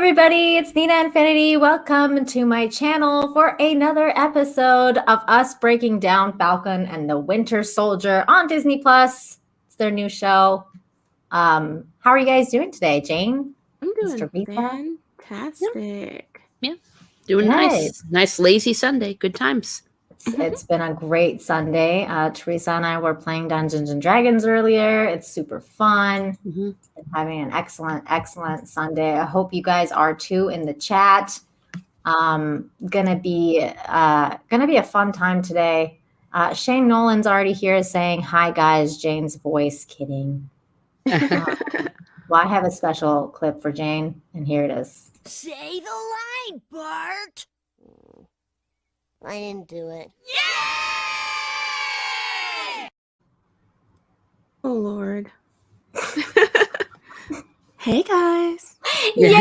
everybody, it's Nina Infinity. Welcome to my channel for another episode of us breaking down Falcon and the Winter Soldier on Disney Plus. It's their new show. How are you guys doing today, Jane? I'm doing Mr. fantastic. Yeah. Doing nice lazy Sunday. Good times. It's been a great Sunday. Teresa and I were playing Dungeons and Dragons earlier. It's super fun. And having an excellent Sunday. I hope you guys are too in the chat. Gonna be a fun time today. Shane Nolan's already here saying, "Hi guys, Jane's voice." Kidding. Well, I have a special clip for Jane, and here it is. Say the line, Bart. I didn't do it. Yay! Oh, Lord. Hey, guys. Yay!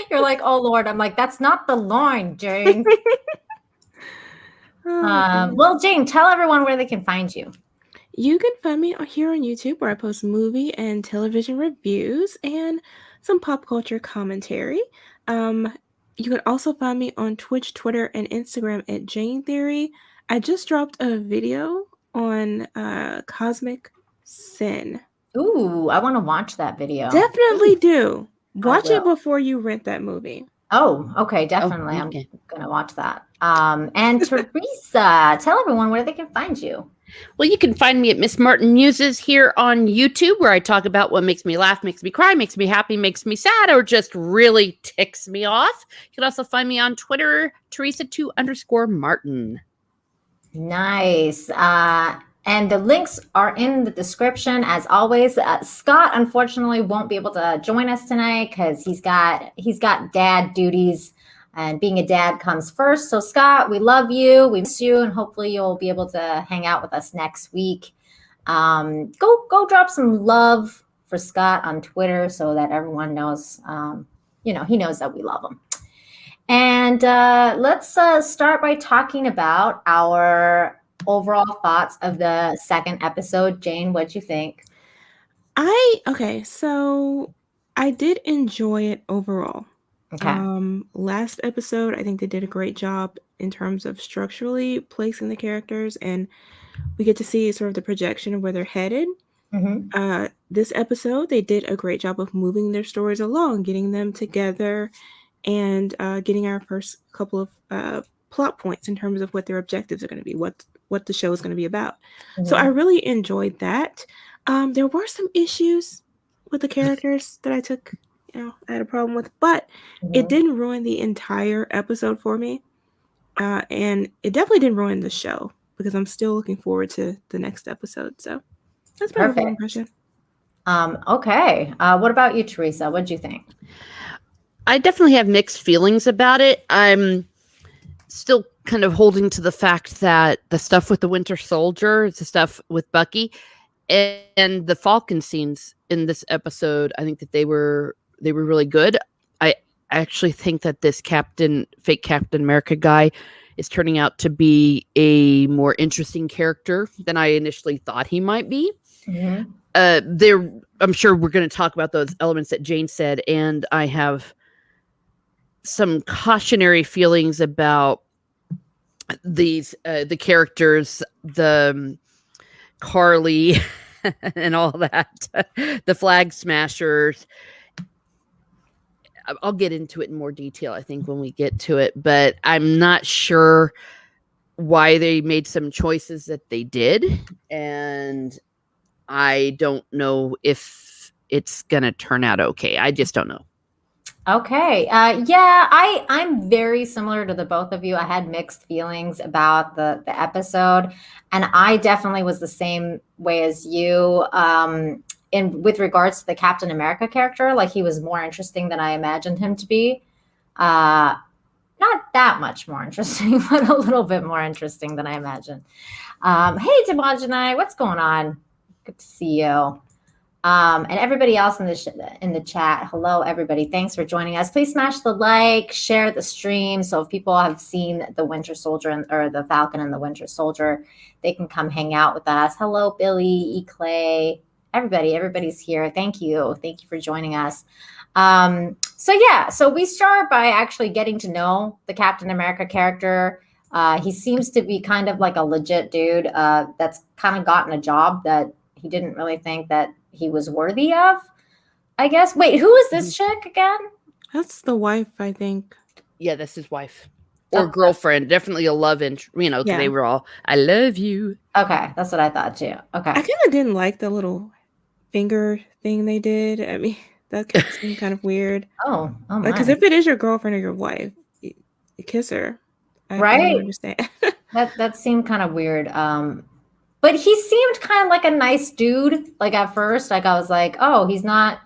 You're like, oh, Lord. I'm like, that's not the line, Jane. Well, Jane, tell everyone where they can find you. You can find me here on YouTube, where I post movie and television reviews and some pop culture commentary. You can also find me on Twitch, Twitter, and Instagram at Jayne Theory. I just dropped a video on Cosmic Sin. Ooh, I want to watch that video. Definitely do. Watch it before you rent that movie. Oh, okay, definitely. I'm going to watch that. And Teresa, tell everyone where they can find you. Well, you can find me at Ms.Martin Muses here on YouTube, where I talk about what makes me laugh, makes me cry, makes me happy, makes me sad, or just really ticks me off. You can also find me on Twitter, Teresa2_Martin. Nice. And the links are in the description, as always. Scott, unfortunately, won't be able to join us tonight because he's got dad duties. And being a dad comes first. So, Scott, we love you. We miss you. And hopefully you'll be able to hang out with us next week. Go drop some love for Scott on Twitter so that everyone knows, he knows that we love him. And let's start by talking about our overall thoughts of the second episode. Jane, what'd you think? So I did enjoy it overall. Okay. Last episode, I think they did a great job in terms of structurally placing the characters, and we get to see sort of the projection of where they're headed. This episode, they did a great job of moving their stories along, getting them together, and getting our first couple of plot points in terms of what their objectives are going to be, what the show is going to be about. So I really enjoyed that. There were some issues with the characters that I had a problem with, but it didn't ruin the entire episode for me. And it definitely didn't ruin the show, because I'm still looking forward to the next episode. So that's my overall impression. Okay. What about you, Teresa? What'd you think? I definitely have mixed feelings about it. I'm still kind of holding to the fact that the stuff with the Winter Soldier, the stuff with Bucky, and the Falcon scenes in this episode, I think that they were really good. I actually think that this fake Captain America guy is turning out to be a more interesting character than I initially thought he might be. I'm sure we're going to talk about those elements that Jane said, and I have some cautionary feelings about these the characters, the Carly and all that, the Flag Smashers. I'll get into it in more detail, I think, when we get to it, but I'm not sure why they made some choices that they did, and I don't know if it's gonna turn out okay. I just don't know. Okay. I'm very similar to the both of you. I had mixed feelings about the episode, and I definitely was the same way as you. With regards to the Captain America character, like, he was more interesting than I imagined him to be. Not that much more interesting, but a little bit more interesting than I imagined. Hey, Demonjanai, what's going on? Good to see you. And everybody else in the chat, hello, everybody. Thanks for joining us. Please smash the like, share the stream. So if people have seen the Winter Soldier or the Falcon and the Winter Soldier, they can come hang out with us. Hello, Billy, E. Clay, everybody's here. Thank you for joining us. So we start by actually getting to know the Captain America character. He seems to be kind of like a legit dude that's kind of gotten a job that he didn't really think that he was worthy of, I guess. Wait, who is this chick again? That's the wife, I think. Yeah, that's his wife or girlfriend. Definitely a love interest. Because they were all, I love you. Okay, that's what I thought too. Okay. I kind of didn't like the little finger thing they did. I mean, that seemed kind of weird. Oh my. Because if it is your girlfriend or your wife, you kiss her. I don't understand. that seemed kind of weird. But he seemed kind of like a nice dude. Like at first, like I was like, oh, he's not.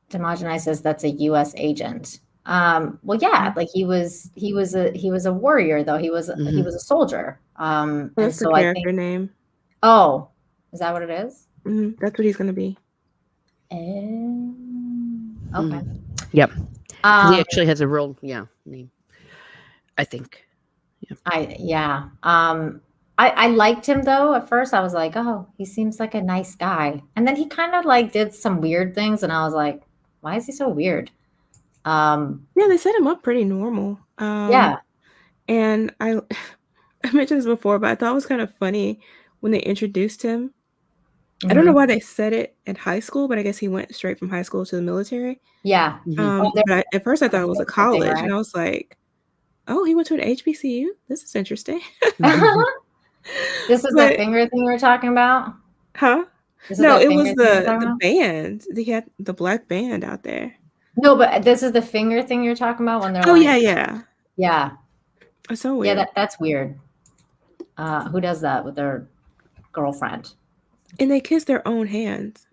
Demogeny says that's a U.S. agent. Well, yeah, like he was a warrior though. He was a soldier. That's the character name. Oh, is that what it is? Mm-hmm. That's what he's gonna be. Okay. Yep. He actually has a real name, I think. Yeah. I liked him though. At first, I was like, oh, he seems like a nice guy, and then he kind of like did some weird things, and I was like, why is he so weird? They set him up pretty normal. Yeah. And I mentioned this before, but I thought it was kind of funny when they introduced him. Mm-hmm. I don't know why they said it in high school, but I guess he went straight from high school to the military. Yeah. But at first I thought it was a college, right? And I was like, oh, he went to an HBCU? This is interesting. This is the finger thing we were talking about? Huh? No, it was the band. They had the black band out there. No, but this is the finger thing you're talking about when they're yeah. It's so weird. Yeah, that's weird. Who does that with their girlfriend? And they kiss their own hands.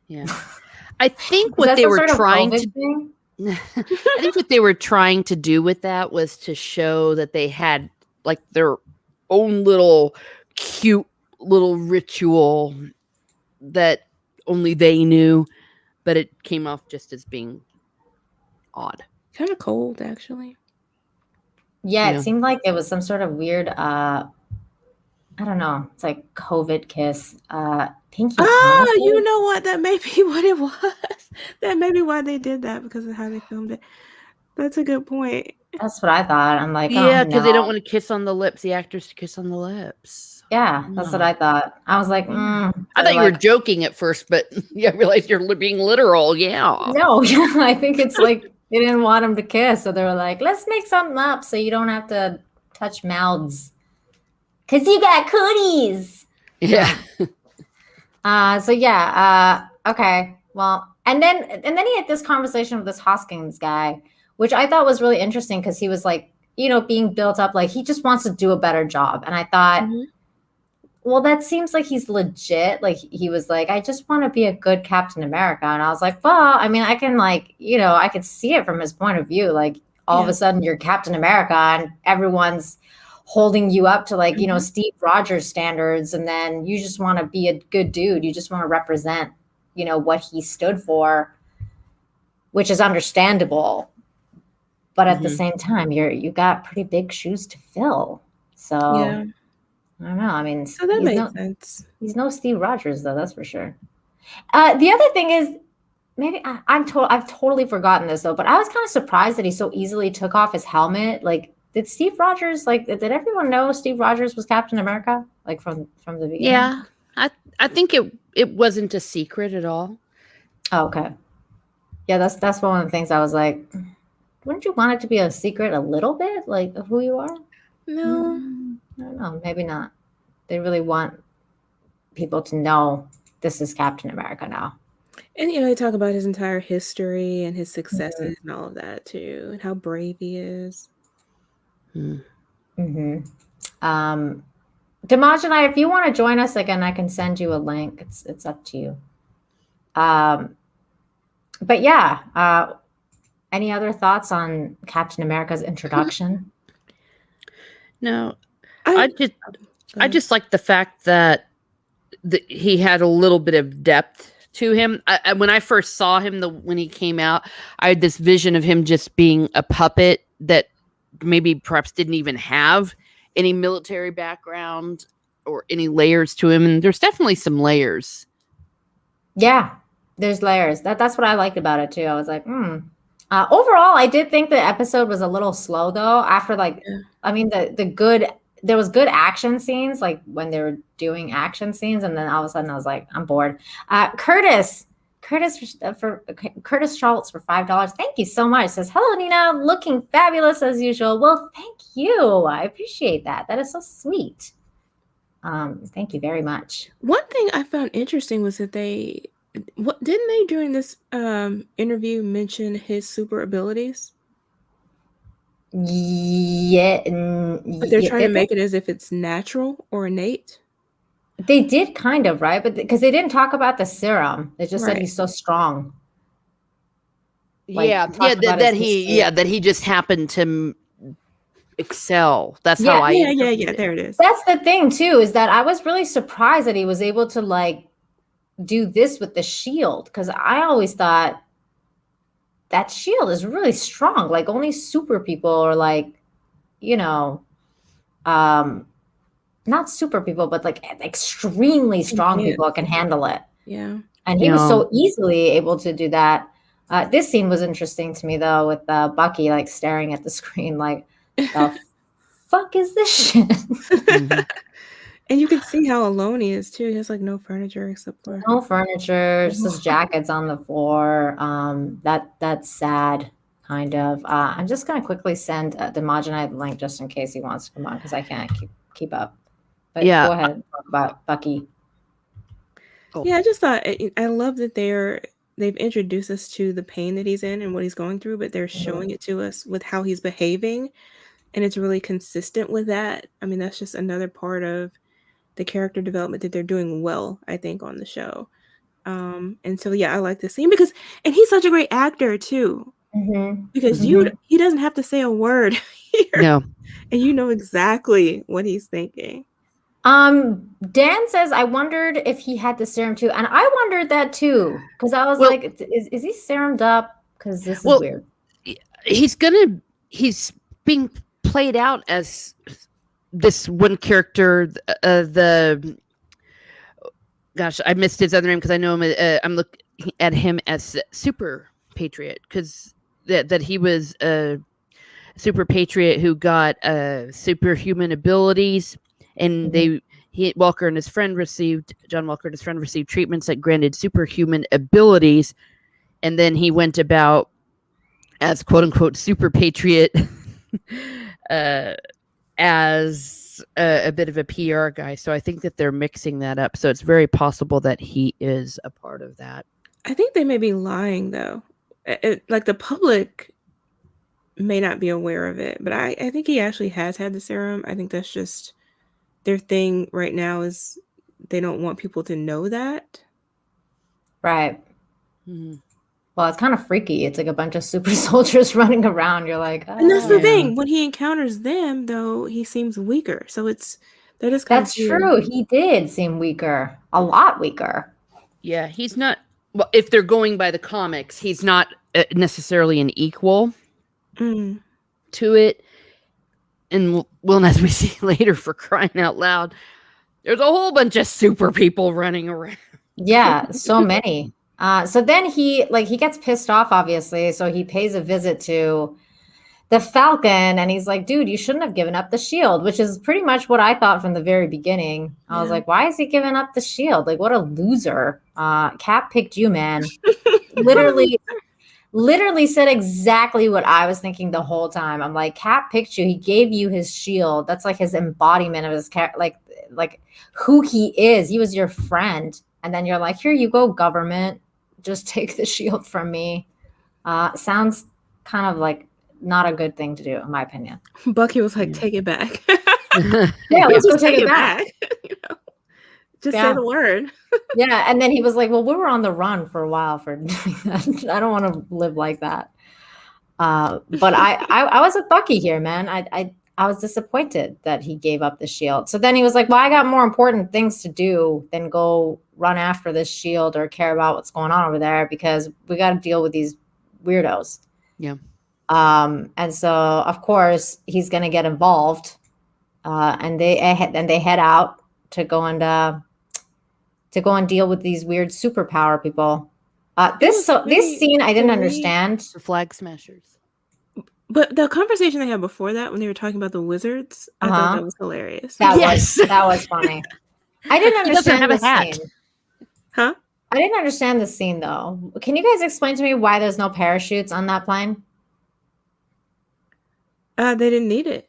Yeah. I think what they were trying to I think what they were trying to do with that was to show that they had like their own little cute little ritual that only they knew, but it came off just as being odd. Kind of cold, actually. Yeah, it seemed like it was some sort of weird, I don't know. It's like COVID kiss. Thank you. You know what? That may be what it was. That may be why they did that, because of how they filmed it. That's a good point. That's what I thought. I'm like, because they don't want to kiss on the lips. The actors to kiss on the lips. Yeah, that's what I thought. I was like, I thought you were joking at first, but I realized you're being literal. Yeah. No, I think it's like they didn't want them to kiss, so they were like, let's make something up so you don't have to touch mouths. Cause you got cooties. Yeah. Okay. Well, and then he had this conversation with this Hoskins guy, which I thought was really interesting because he was like, being built up like he just wants to do a better job. And I thought, well, that seems like he's legit. Like he was like, I just want to be a good Captain America. And I was like, well, I mean, I can I could see it from his point of view. Like all of a sudden you're Captain America and everyone's holding you up to like, Steve Rogers standards. And then you just want to be a good dude. You just want to represent, what he stood for, which is understandable. But at the same time, you got pretty big shoes to fill. So I don't know. I mean, so that makes sense. He's no Steve Rogers though. That's for sure. The other thing is, maybe I've totally forgotten this though, but I was kind of surprised that he so easily took off his helmet. Like, did Steve Rogers, did everyone know Steve Rogers was Captain America? Like from the beginning? Yeah. I think it wasn't a secret at all. Oh, okay. Yeah, that's one of the things I was like, wouldn't you want it to be a secret a little bit, like of who you are? No. I don't know. Maybe not. They really want people to know this is Captain America now. And they talk about his entire history and his successes and all of that too, and how brave he is. Demogeny, if you want to join us again, I can send you a link. It's up to you. But yeah, any other thoughts on Captain America's introduction? No, I just like the fact that he had a little bit of depth to him. When I first saw him, when he came out, I had this vision of him just being a puppet that maybe perhaps didn't even have any military background. or any layers to him. And there's definitely some layers. Yeah, there's layers. That's what I liked about it too. I was like, overall, I did think the episode was a little slow though. After I mean, there was good action scenes, like when they were doing action scenes, and then all of a sudden I was like, I'm bored. Curtis Schultz for $5. Thank you so much. Says, hello, Nina, looking fabulous as usual. Well, thank you. I appreciate that. That is so sweet. Thank you very much. One thing I found interesting was that didn't they during this interview mention his super abilities? Yeah, but they're trying to make it as if it's natural or innate. They did kind of, right? But because they didn't talk about the serum, they just said he's so strong. That he just happened to excel. That's how there it is. That's the thing too, is that I was really surprised that he was able to like do this with the shield, because I always thought that shield is really strong. Like only super people, or like, not super people, but like extremely strong people can handle it. Yeah. And he was so easily able to do that. This scene was interesting to me though, with Bucky like staring at the screen like, the fuck is this shit? Mm-hmm. And you can see how alone he is too. He has like no furniture except for just his jackets on the floor. That's sad, kind of. I'm just gonna quickly send Demogenite the link just in case he wants to come on, because I can't keep up. But go ahead and talk about Bucky. Yeah, I just thought I love that they've introduced us to the pain that he's in and what he's going through, but they're showing it to us with how he's behaving, and it's really consistent with that. I mean, that's just another part of the character development that they're doing well, I think, on the show. And so I like this scene and he's such a great actor too, because he doesn't have to say a word here. No, and you know exactly what he's thinking. Dan says, I wondered if he had the serum too. And I wondered that too, because I was like, is he serumed up? Because this is weird. He's being played out as this one character, I missed his other name because I know him. I'm looking at him as Super Patriot, because that he was a super patriot who got superhuman abilities. And John Walker and his friend received treatments that granted superhuman abilities. And then he went about as quote unquote super patriot as a bit of a PR guy. So I think that they're mixing that up. So it's very possible that he is a part of that. I think they may be lying though. Like the public may not be aware of it, but I think he actually has had the serum. I think that's just their thing right now, is they don't want people to know that. Right. Mm-hmm. Well, it's kind of freaky. It's like a bunch of super soldiers running around. You're like, and that's the thing. When he encounters them, though, he seems weaker. So that is kind that's true. He did seem weaker, a lot weaker. Yeah, he's not. Well, if they're going by the comics, he's not necessarily an equal to it. And as we see later, for crying out loud, there's a whole bunch of super people running around. Yeah, so many. So then he gets pissed off, obviously. So he pays a visit to the Falcon, and he's like, dude, you shouldn't have given up the shield, which is pretty much what I thought from the very beginning. I was like, why is he giving up the shield? Like, what a loser. Cap picked you, man. Literally said exactly what I was thinking the whole time. I'm like, Cap picked you. He gave you his shield. That's like his embodiment of his like who he is. He was your friend. And then you're like, here you go, government. Just take the shield from me. Sounds kind of like not a good thing to do, in my opinion. Bucky was like, take it back. Yeah, let's go take it back. Just say the word. Yeah, and then he was like, well, we were on the run for a while for doing that. I don't want to live like that. But I was with Bucky here, man. I was disappointed that he gave up the shield. So then he was like, well, I got more important things to do than go run after this shield or care about what's going on over there, because we got to deal with these weirdos. Yeah. And so, of course, he's going to get involved. And they head out to go and deal with these weird superpower people. This scene I didn't understand. The flag smashers. But the conversation they had before that, when they were talking about the wizards, I thought that was hilarious. That was funny. I didn't understand the scene. Huh? I didn't understand the scene though. Can you guys explain to me why there's no parachutes on that plane? They didn't need it.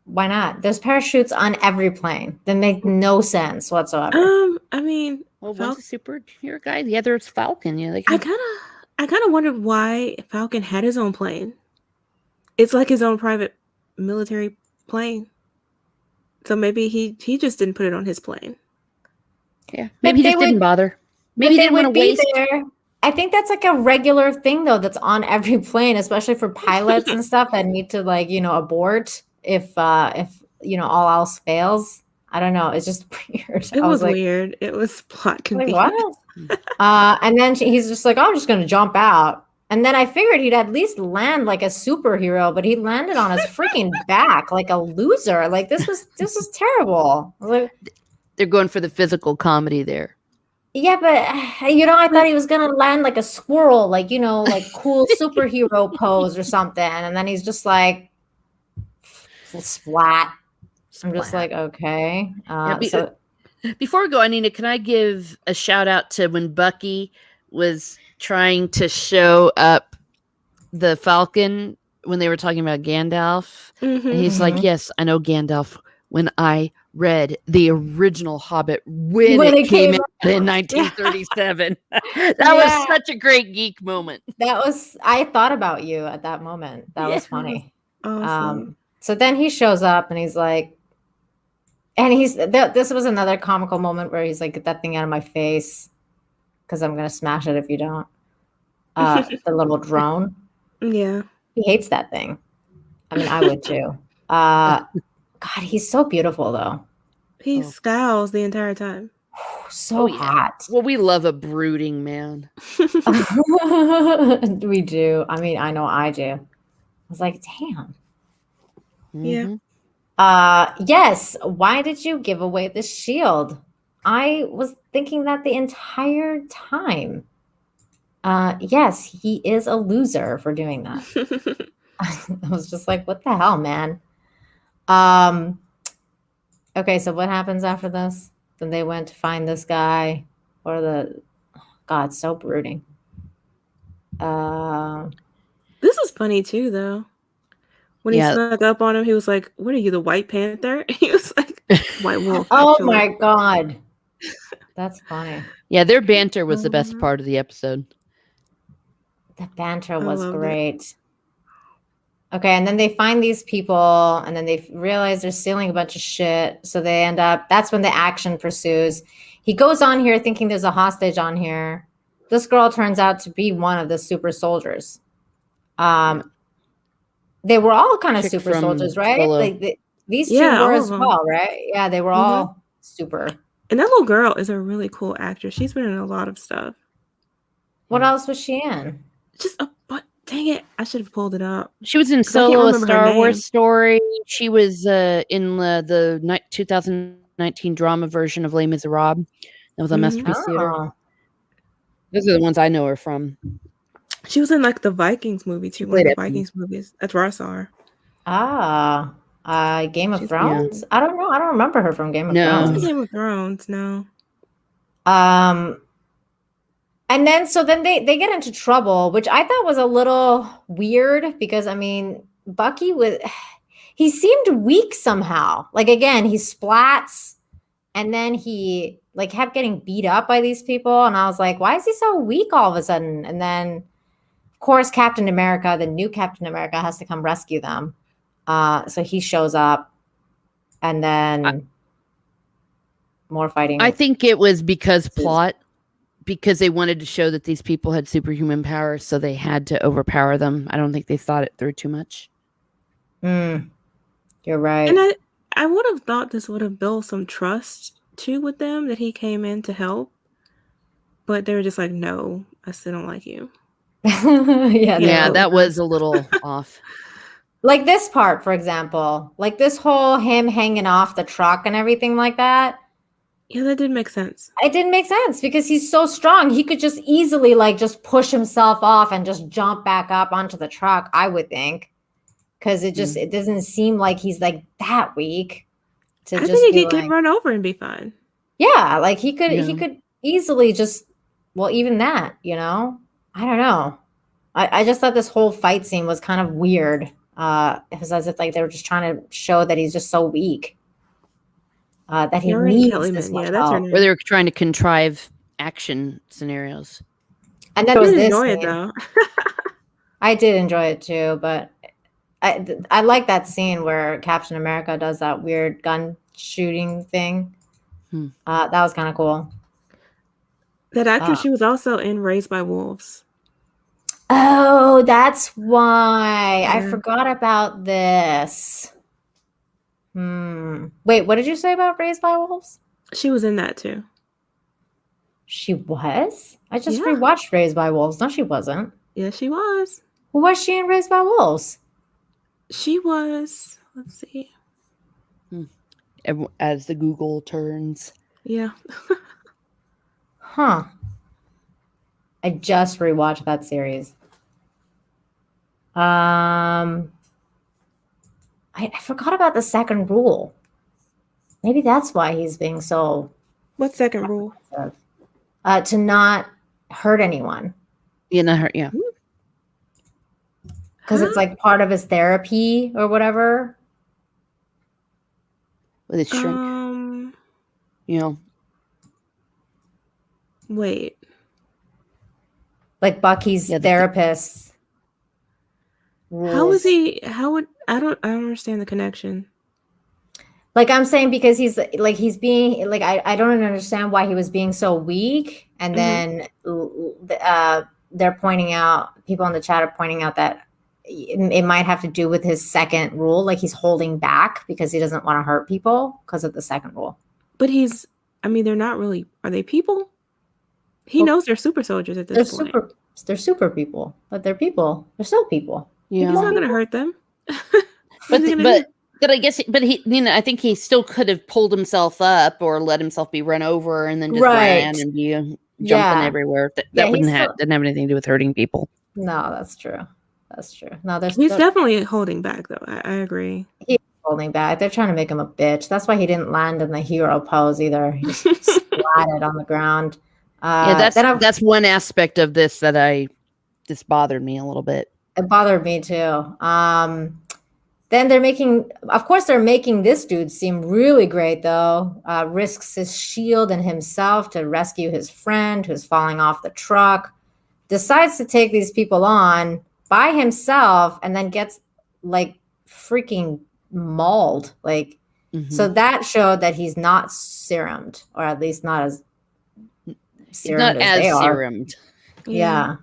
Why not? There's parachutes on every plane. That make no sense whatsoever. I mean, well, one's a superhero guy. The other is Falcon. Yeah, I kind of wondered why Falcon had his own plane. It's like his own private military plane. So maybe he just didn't put it on his plane. Yeah, maybe he just didn't bother. Maybe they didn't want to waste. There. I think that's like a regular thing though. That's on every plane, especially for pilots and stuff that need to abort if all else fails. I don't know. It's just weird. It was weird. It was plot convenient. Like, what? And then he's just like, oh, I'm just going to jump out. And then I figured he'd at least land like a superhero, but he landed on his freaking back like a loser. Like this was terrible. Like, they're going for the physical comedy there. Yeah, but I thought he was gonna land like a squirrel, like cool superhero pose or something, and then he's just like splat. I'm just like, okay. Before we go, Anina, can I give a shout out to when Bucky was trying to show up the Falcon when they were talking about Gandalf? Mm-hmm. And he's like, yes, I know Gandalf when I read the original Hobbit when it came out in 1937. That was such a great geek moment. I thought about you at that moment. That was funny. Awesome. So then he shows up and he's like, this was another comical moment where he's like, get that thing out of my face because I'm going to smash it if you don't. The little drone. Yeah. He hates that thing. I mean, I would too. God, he's so beautiful though. He scowls the entire time. So hot. Well, we love a brooding man. We do. I mean, I know I do. I was like, damn. Yeah. Yes. Why did you give away the shield? I was thinking that the entire time. Yes, he is a loser for doing that. I was just like, what the hell, man? Okay, so what happens after this? Then they went to find this guy God, so brooding. This is funny too, though. When he snuck up on him, he was like, what are you, the White Panther? He was like, White Wolf. Oh my God. That's funny. Yeah, their banter was the best part of the episode. The banter was great. Okay, and then they find these people, and then they realize they're stealing a bunch of shit. So they end up, that's when the action pursues. He goes on here thinking there's a hostage on here. This girl turns out to be one of the super soldiers. They were all kind of super soldiers, right? Like these two were as well, right? Yeah, they were all super. And that little girl is a really cool actress. She's been in a lot of stuff. What else was she in? Dang it, I should have pulled it up. She was in Solo, a Star Wars story. She was in the 2019 drama version of Les Miserables. That was on Masterpiece Theater. Those are the ones I know her from. She was in like the Vikings movie too. One of the Vikings movies. That's where I saw her. Game of Thrones? I don't know. I don't remember her from Game of Thrones. Game of Thrones, no. And then they get into trouble, which I thought was a little weird because I mean, Bucky he seemed weak somehow. Like again, he splats and then he like kept getting beat up by these people. And I was like, why is he so weak all of a sudden? And then of course, Captain America, the new Captain America, has to come rescue them. So he shows up and then more fighting. I think it was because they wanted to show that these people had superhuman powers, so they had to overpower them. I don't think they thought it through too much. You're right. And I would have thought this would have built some trust too with them, that he came in to help. But they were just like, no, I still don't like you. Yeah, that was a little off. Like this part, for example, like this whole him hanging off the truck and everything like that. Yeah, that did make sense. It didn't make sense because he's so strong. He could just easily like just push himself off and just jump back up onto the truck, I would think. Because it doesn't seem like he's like that weak to I just think be he could like, run over and be fine. yeah, like he could easily just, well, even that, I don't know. I just thought this whole fight scene was kind of weird. It was as if like they were just trying to show that he's just so weak. That he Lauren needs this Kellyman, much yeah, that's her help. name. Where they were trying to contrive action scenarios. And then I it was did this enjoy it scene. though. I did enjoy it too, but I like that scene where Captain America does that weird gun shooting thing. That was kind of cool. That actress, she was also in Raised by Wolves. Oh, that's why. I Yeah. forgot about this. Wait, what did you say about Raised by Wolves? She was in that too. She was? I just Yeah. rewatched Raised by Wolves. No, she wasn't. Yeah, she was. Who was she in Raised by Wolves? She was, let's see. As the Google turns. Yeah. Huh. I just rewatched that series. I forgot about the second rule. Maybe that's why he's being so. What second rule? To not hurt anyone. Yeah. Because it's like part of his therapy or whatever. With his shrink. Wait. Like Bucky's therapist. Rules. I don't understand the connection. Like I'm saying, because he's being like, I don't understand why he was being so weak. And then they're pointing out, people in the chat are pointing out that it might have to do with his second rule. Like he's holding back because he doesn't want to hurt people because of the second rule. But they're not really, are they people? He knows they're super soldiers at this point. They're super people, but they're people. They're still people. Yeah. He's not going to hurt them. But I guess, he, I think he still could have pulled himself up or let himself be run over and then just ran and be jumping everywhere. That didn't have anything to do with hurting people. No, that's true. That's true. No, he's definitely holding back, though. I agree. He's holding back. They're trying to make him a bitch. That's why he didn't land in the hero pose either. He just splatted on the ground. That's one aspect of this that this bothered me a little bit. It bothered me too. Then they're making this dude seem really great though. Risks his shield and himself to rescue his friend who's falling off the truck. Decides to take these people on by himself and then gets like freaking mauled. Like, so that showed that he's not serumed, or at least not as serumed as they are. Serumed. Yeah.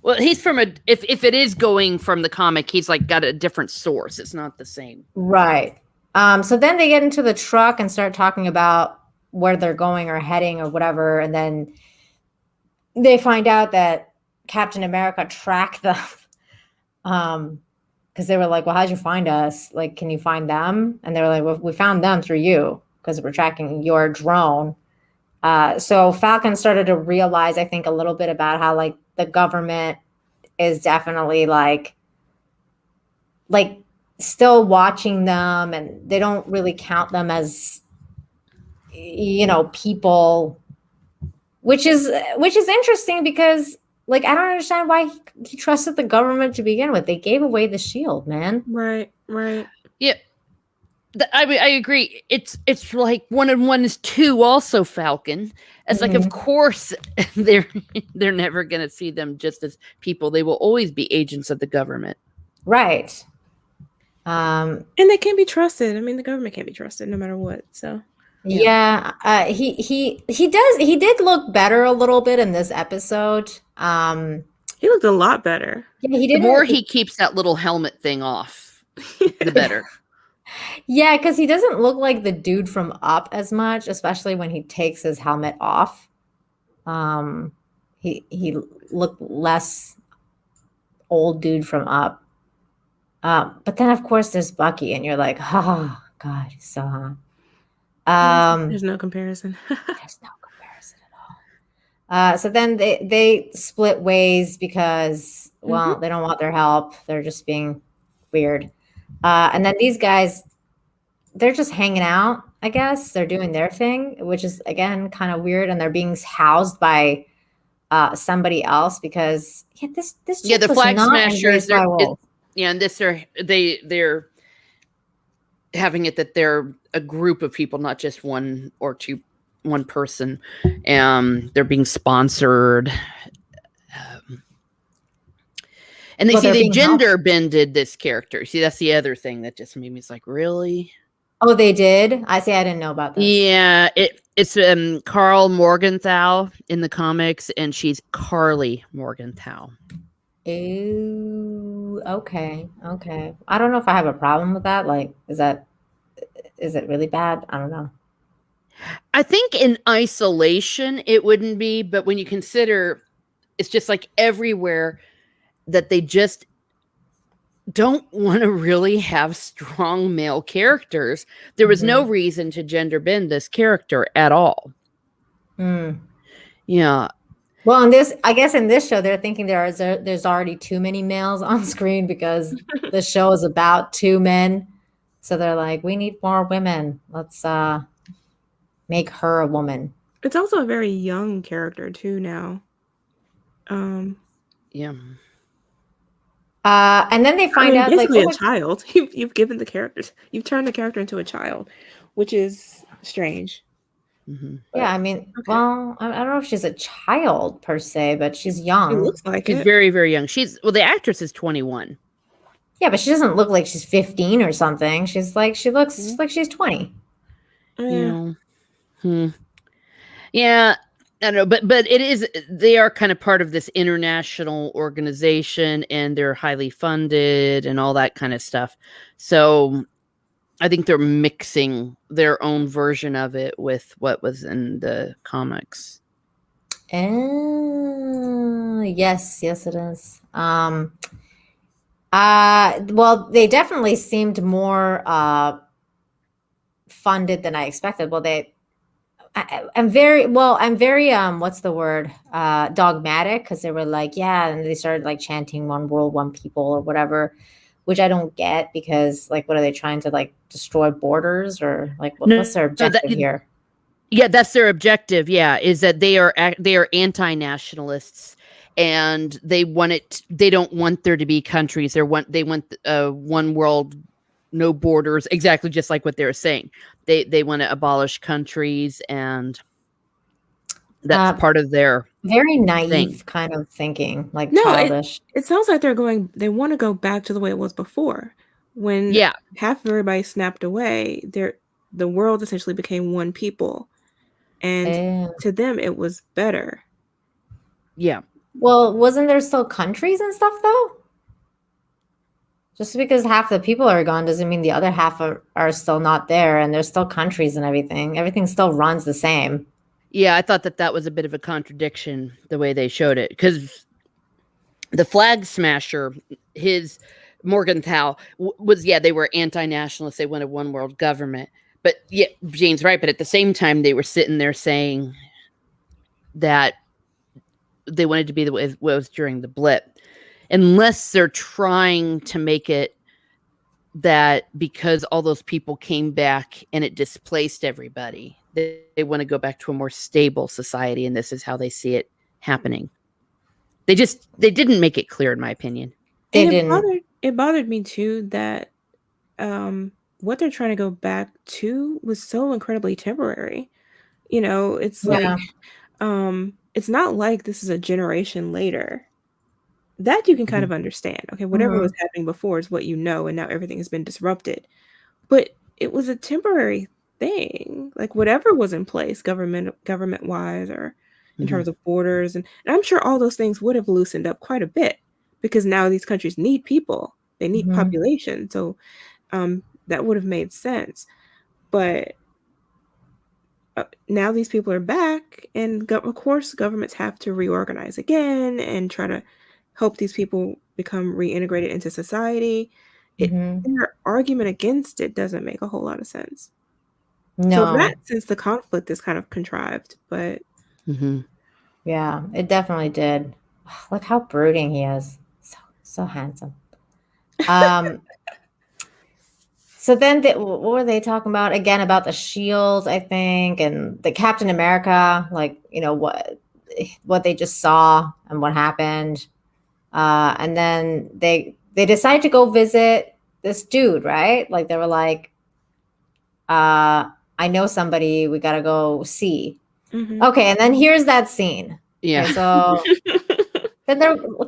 Well, he's from if it is going from the comic, he's like got a different source. It's not the same. Right. So then they get into the truck and start talking about where they're going or heading or whatever. And then they find out that Captain America tracked them. Because they were like, well, how'd you find us? Like, can you find them? And they were like, well, we found them through you because we're tracking your drone. So Falcon started to realize, I think, a little bit about how like the government is definitely like still watching them, and they don't really count them as, people, which is interesting because like, I don't understand why he trusted the government to begin with. They gave away the shield, man. Right. Yeah. I agree. It's like 1 and 1 is 2 also, Falcon. It's like, of course, they're never going to see them just as people. They will always be agents of the government. Right. And they can't be trusted. I mean, the government can't be trusted no matter what. So yeah, he did look better a little bit in this episode. He looked a lot better. Yeah, he did. The more he keeps that little helmet thing off, the better. Yeah, because he doesn't look like the dude from Up as much, especially when he takes his helmet off. He looked less old dude from Up. But then of course there's Bucky, and you're like, oh God, he's so hot. There's no comparison. There's no comparison at all. So then they split ways because, well, they don't want their help. They're just being weird. And then these guys, they're just hanging out, I guess. They're doing their thing, which is, again, kind of weird. And they're being housed by somebody else because, this chick the was Flag not Smashers, embraced by wolves. and they're having it that they're a group of people, not just one person. They're being sponsored. And Well, they gender bended this character. See, that's the other thing that just made me like, really? Oh, they did? I didn't know about this. Yeah, it's Carl Morgenthau in the comics, and she's Carly Morgenthau. Ooh, okay. I don't know if I have a problem with that. Like, is it really bad? I don't know. I think in isolation it wouldn't be, but when you consider it's just like everywhere that they just don't want to really have strong male characters. There was no reason to gender bend this character at all. Yeah. Well, I guess in this show, they're thinking there's already too many males on screen because the show is about two men. So they're like, we need more women. Let's make her a woman. It's also a very young character too now. Yeah. And then they find out, basically a child. You've given the character, you've turned the character into a child, which is strange. Yeah, I mean, well, I don't know if she's a child per se, but she's young. It looks like she's very, very young. The actress is 21. Yeah, but she doesn't look like she's 15 or something. She looks like she's 20. Yeah. Yeah, I don't know, but they are kind of part of this international organization, and they're highly funded and all that kind of stuff. So I think they're mixing their own version of it with what was in the comics. Yes, it is. Well, they definitely seemed more funded than I expected. Well, I'm very what's the word? Dogmatic, because they were like, yeah, and they started like chanting one world, one people or whatever, which I don't get because like, what are they trying to like destroy borders or like what's their objective here? Yeah, that's their objective. Yeah, is that they are anti-nationalists, and they don't want there to be countries. They want one world, no borders, exactly just like what they were saying. They want to abolish countries, and that's part of their very naive kind of thinking, like childish. It sounds like they want to go back to the way it was before, when half of everybody snapped away. The world essentially became one people, and to them it was better. Yeah. Well, wasn't there still countries and stuff though? Just because half the people are gone doesn't mean the other half are still not there, and there's still countries and everything. Everything still runs the same. Yeah, I thought that was a bit of a contradiction the way they showed it, because the Flag Smasher, his Morgenthau was, they were anti-nationalists. They wanted one world government. But yeah, Jane's right. But at the same time, they were sitting there saying that they wanted to be the way it was during the blip. Unless they're trying to make it that because all those people came back and it displaced everybody, they want to go back to a more stable society, and this is how they see it happening. They didn't make it clear, in my opinion. It bothered me too that what they're trying to go back to was so incredibly temporary. It's like it's not like this is a generation later. That you can kind of understand. Okay, whatever was happening before is what and now everything has been disrupted. But it was a temporary thing. Like whatever was in place, government-wise or in terms of borders. And I'm sure all those things would have loosened up quite a bit, because now these countries need people. They need population. So that would have made sense. But now these people are back, and of course governments have to reorganize again and try to help these people become reintegrated into society. their argument against it doesn't make a whole lot of sense. So No. that sense, the conflict is kind of contrived, but Yeah, it definitely did. Look how brooding he is. So handsome. So then what were they talking about again? About the shield, I think, and the Captain America, like, you know, what they just saw and what happened. And then they decide to go visit this dude, right? Like they were like, I know somebody, we gotta go see. Okay, and then here's that scene. Yeah. Okay, so then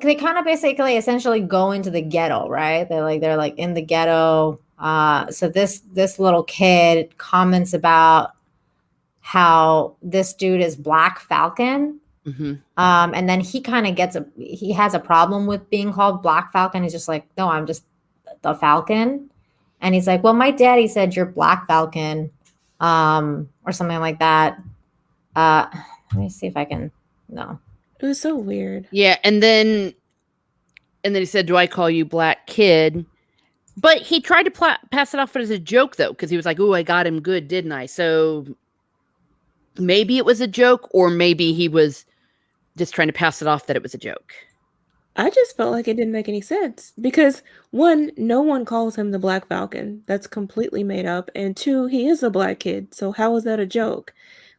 they kind of basically essentially go into the ghetto, right? They're like in the ghetto. So this little kid comments about how this dude is Black Falcon. And then he kind of he has a problem with being called Black Falcon. He's just like, no, I'm just the Falcon. And he's like, well, my daddy said you're Black Falcon, or something like that. Let me see if I can. No. it was so weird. Yeah, and then he said, "Do I call you Black Kid?" But he tried to pass it off as a joke, though, because he was like, "Oh, I got him good, didn't I?" So maybe it was a joke, or maybe he was just trying to pass it off that it was a joke. I just felt like it didn't make any sense because one, no one calls him the Black Falcon. That's completely made up. And two, he is a black kid. So how is that a joke?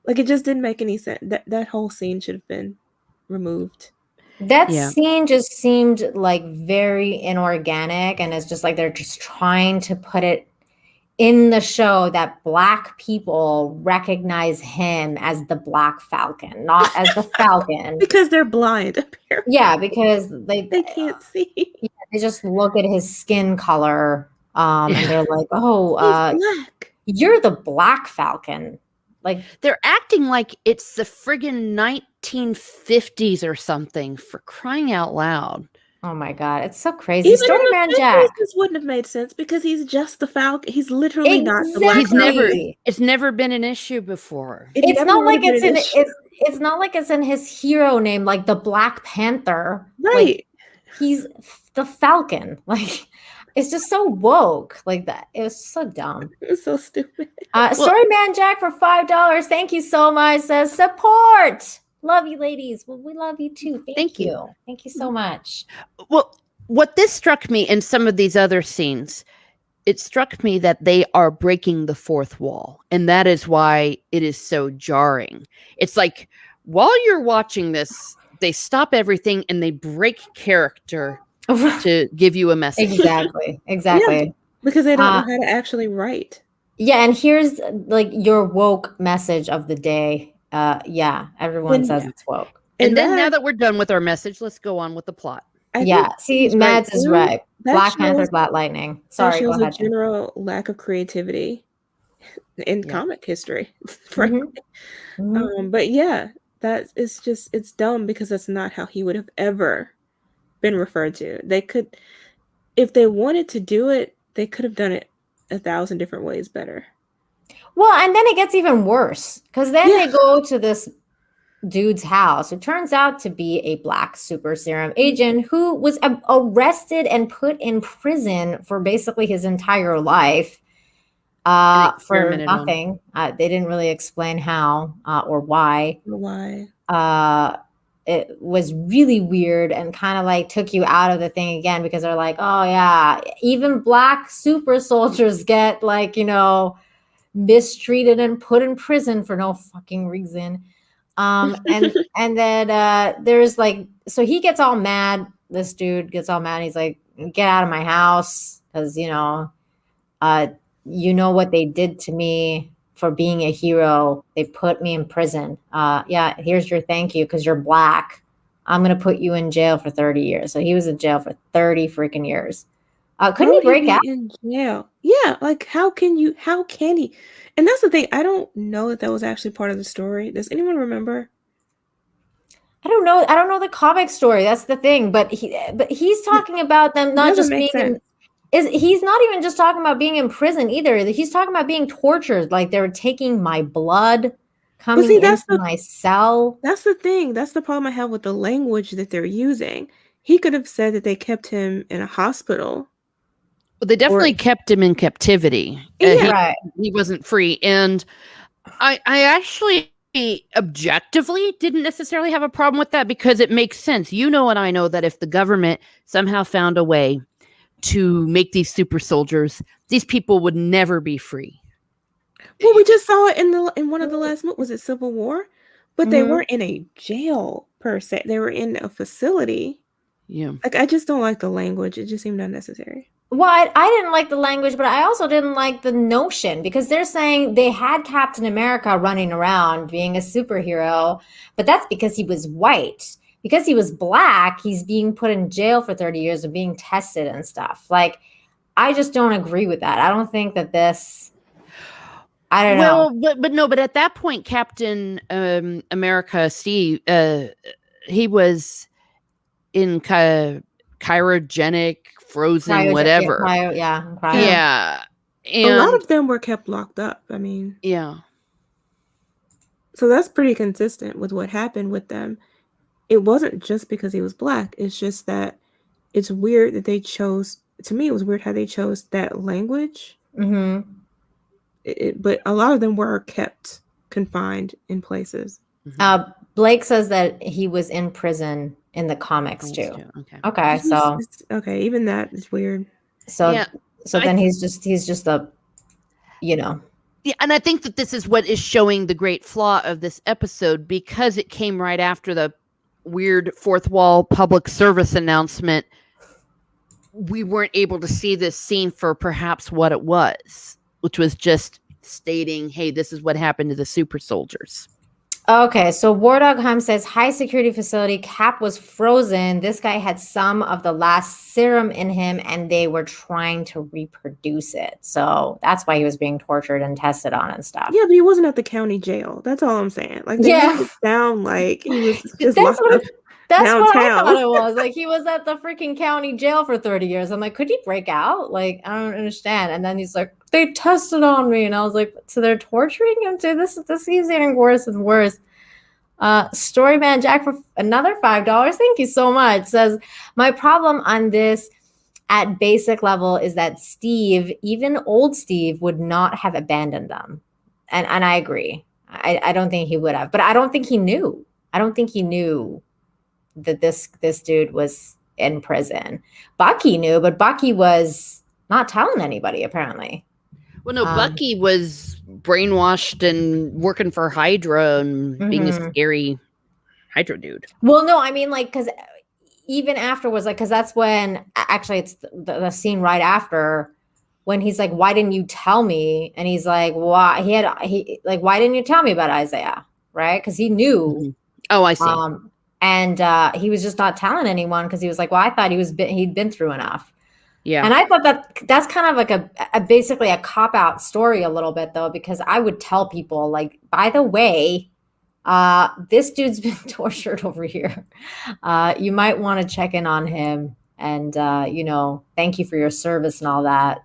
Like, it just didn't make any sense. That whole scene should have been removed. That scene just seemed like very inorganic, and it's just like they're just trying to put it in the show that Black people recognize him as the Black Falcon, not as the Falcon. Because they're blind, apparently. Yeah, because they can't see. Yeah, they just look at his skin color, and they're like, "Oh, Black. You're the Black Falcon." Like they're acting like it's the friggin' 1950s or something, for crying out loud. Oh my god, it's so crazy. Storyman Jack. This wouldn't have made sense because he's just the Falcon. He's literally not the Black Falcon. It's never been an issue before. It's not like it's not like it's in his hero name, like the Black Panther. Right. Like, he's the Falcon. Like, it's just so woke like that. It was so dumb. It was so stupid. Storyman Jack for $5. Thank you so much. Says support. Love you, ladies. Well, we love you too. Thank you. Thank you so much. Well, what this struck me in some of these other scenes, it struck me that they are breaking the fourth wall. And that is why it is so jarring. It's like, while you're watching this, they stop everything and they break character to give you a message. Exactly. Yeah, because they don't know how to actually write. Yeah, and here's like your woke message of the day. Everyone says it's woke. And then now that we're done with our message, let's go on with the plot. See, Mads is right. Black Panther, Black Lightning. Sorry, go ahead. A general lack of creativity in comic history, frankly. But yeah, that is just, it's dumb because that's not how he would have ever been referred to. They could, if they wanted to do it, they could have done it 1,000 different ways better. Well, and then it gets even worse because then they go to this dude's house who turns out to be a Black super serum agent who was arrested and put in prison for basically his entire life for nothing. They didn't really explain how or why. It was really weird and kind of like took you out of the thing again because they're like, oh yeah, even Black super soldiers get like, you know, mistreated and put in prison for no fucking reason. And then there's like, so he gets all mad. This dude gets all mad. He's like, get out of my house. Cause you know what they did to me for being a hero. They put me in prison. Here's your thank you. Cause you're Black. I'm going to put you in jail for 30 years. So he was in jail for 30 freaking years. Couldn't he break out? In jail? Yeah, like how can he? And that's the thing. I don't know that was actually part of the story. Does anyone remember? I don't know. I don't know the comic story. That's the thing. But he's talking about them not just being he's not even just talking about being in prison either. He's talking about being tortured. Like they were taking my blood, coming into my cell. That's the thing. That's the problem I have with the language that they're using. He could have said that they kept him in a hospital They definitely kept him in captivity. Right. He wasn't free. And I actually objectively didn't necessarily have a problem with that because it makes sense. You know, and I know that if the government somehow found a way to make these super soldiers, these people would never be free. Well, we just saw it in one of the last movies. Was it Civil War? But they weren't in a jail per se. They were in a facility. Yeah. Like, I just don't like the language. It just seemed unnecessary. Well, I didn't like the language, but I also didn't like the notion because they're saying they had Captain America running around being a superhero, but that's because he was white. Because he was black, he's being put in jail for 30 years and being tested and stuff. Like, I just don't agree with that. I don't think that this... I don't know. Well, but at that point, Captain America, Steve, he was in cryogenic, frozen, whatever. Yeah. And a lot of them were kept locked up. I mean, yeah. So that's pretty consistent with what happened with them. It wasn't just because he was black. It's just that it's weird that they chose. To me, it was weird how they chose that language. Mm-hmm. But a lot of them were kept confined in places. Blake says that he was in prison in the comics too. Okay, so okay, even that is weird. So then he's just the, Yeah, and I think that this is what is showing the great flaw of this episode because it came right after the weird fourth wall public service announcement. We weren't able to see this scene for perhaps what it was, which was just stating, hey, this is what happened to the super soldiers. Okay, so War Dog Hum says, high security facility, Cap was frozen. This guy had some of the last serum in him and they were trying to reproduce it. So that's why he was being tortured and tested on and stuff. Yeah, but he wasn't at the county jail. That's all I'm saying. Like, they made it sound like he was just locked up. That's what I thought it was. Like, he was at the freaking county jail for 30 years. I'm like, could he break out? Like, I don't understand. And then he's like, they tested on me. And I was like, so they're torturing him too? This keeps getting worse and worse. Storyman Jack for another $5. Thank you so much. Says, my problem on this at basic level is that Steve, even old Steve, would not have abandoned them. And I agree. I don't think he would have. But I don't think he knew. I don't think he knew that this dude was in prison. Bucky knew, but Bucky was not telling anybody, apparently. Well, no, Bucky was brainwashed and working for Hydra and being a scary Hydra dude. Well, no, I mean, like, because even afterwards, like, because that's when, actually, it's the scene right after when he's like, why didn't you tell me? And he's like, why? Why didn't you tell me about Isaiah? Right? Because he knew. Mm-hmm. Oh, I see. And he was just not telling anyone because he was like, well, I thought he'd been through enough. Yeah. And I thought that's kind of like basically a cop-out story a little bit, though, because I would tell people, like, by the way, this dude's been tortured over here. You might want to check in on him and, thank you for your service and all that.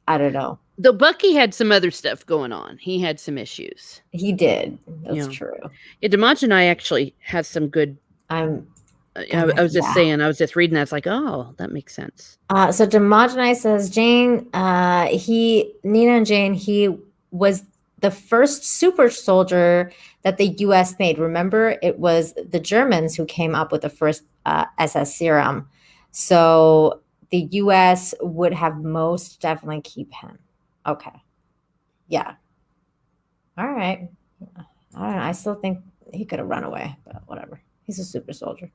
I don't know. Though Bucky had some other stuff going on. He had some issues. He did. That's true. Yeah, Damaj and I actually have some good... I was just saying, I was just reading that. It's like, oh, that makes sense. So Damaj says, Jayne, Nina and Jayne, he was the first super soldier that the U.S. made. Remember, it was the Germans who came up with the first SS serum. So the U.S. would have most definitely keep him. Okay. Yeah. All right. I don't know. I still think he could have run away, but whatever. He's a super soldier.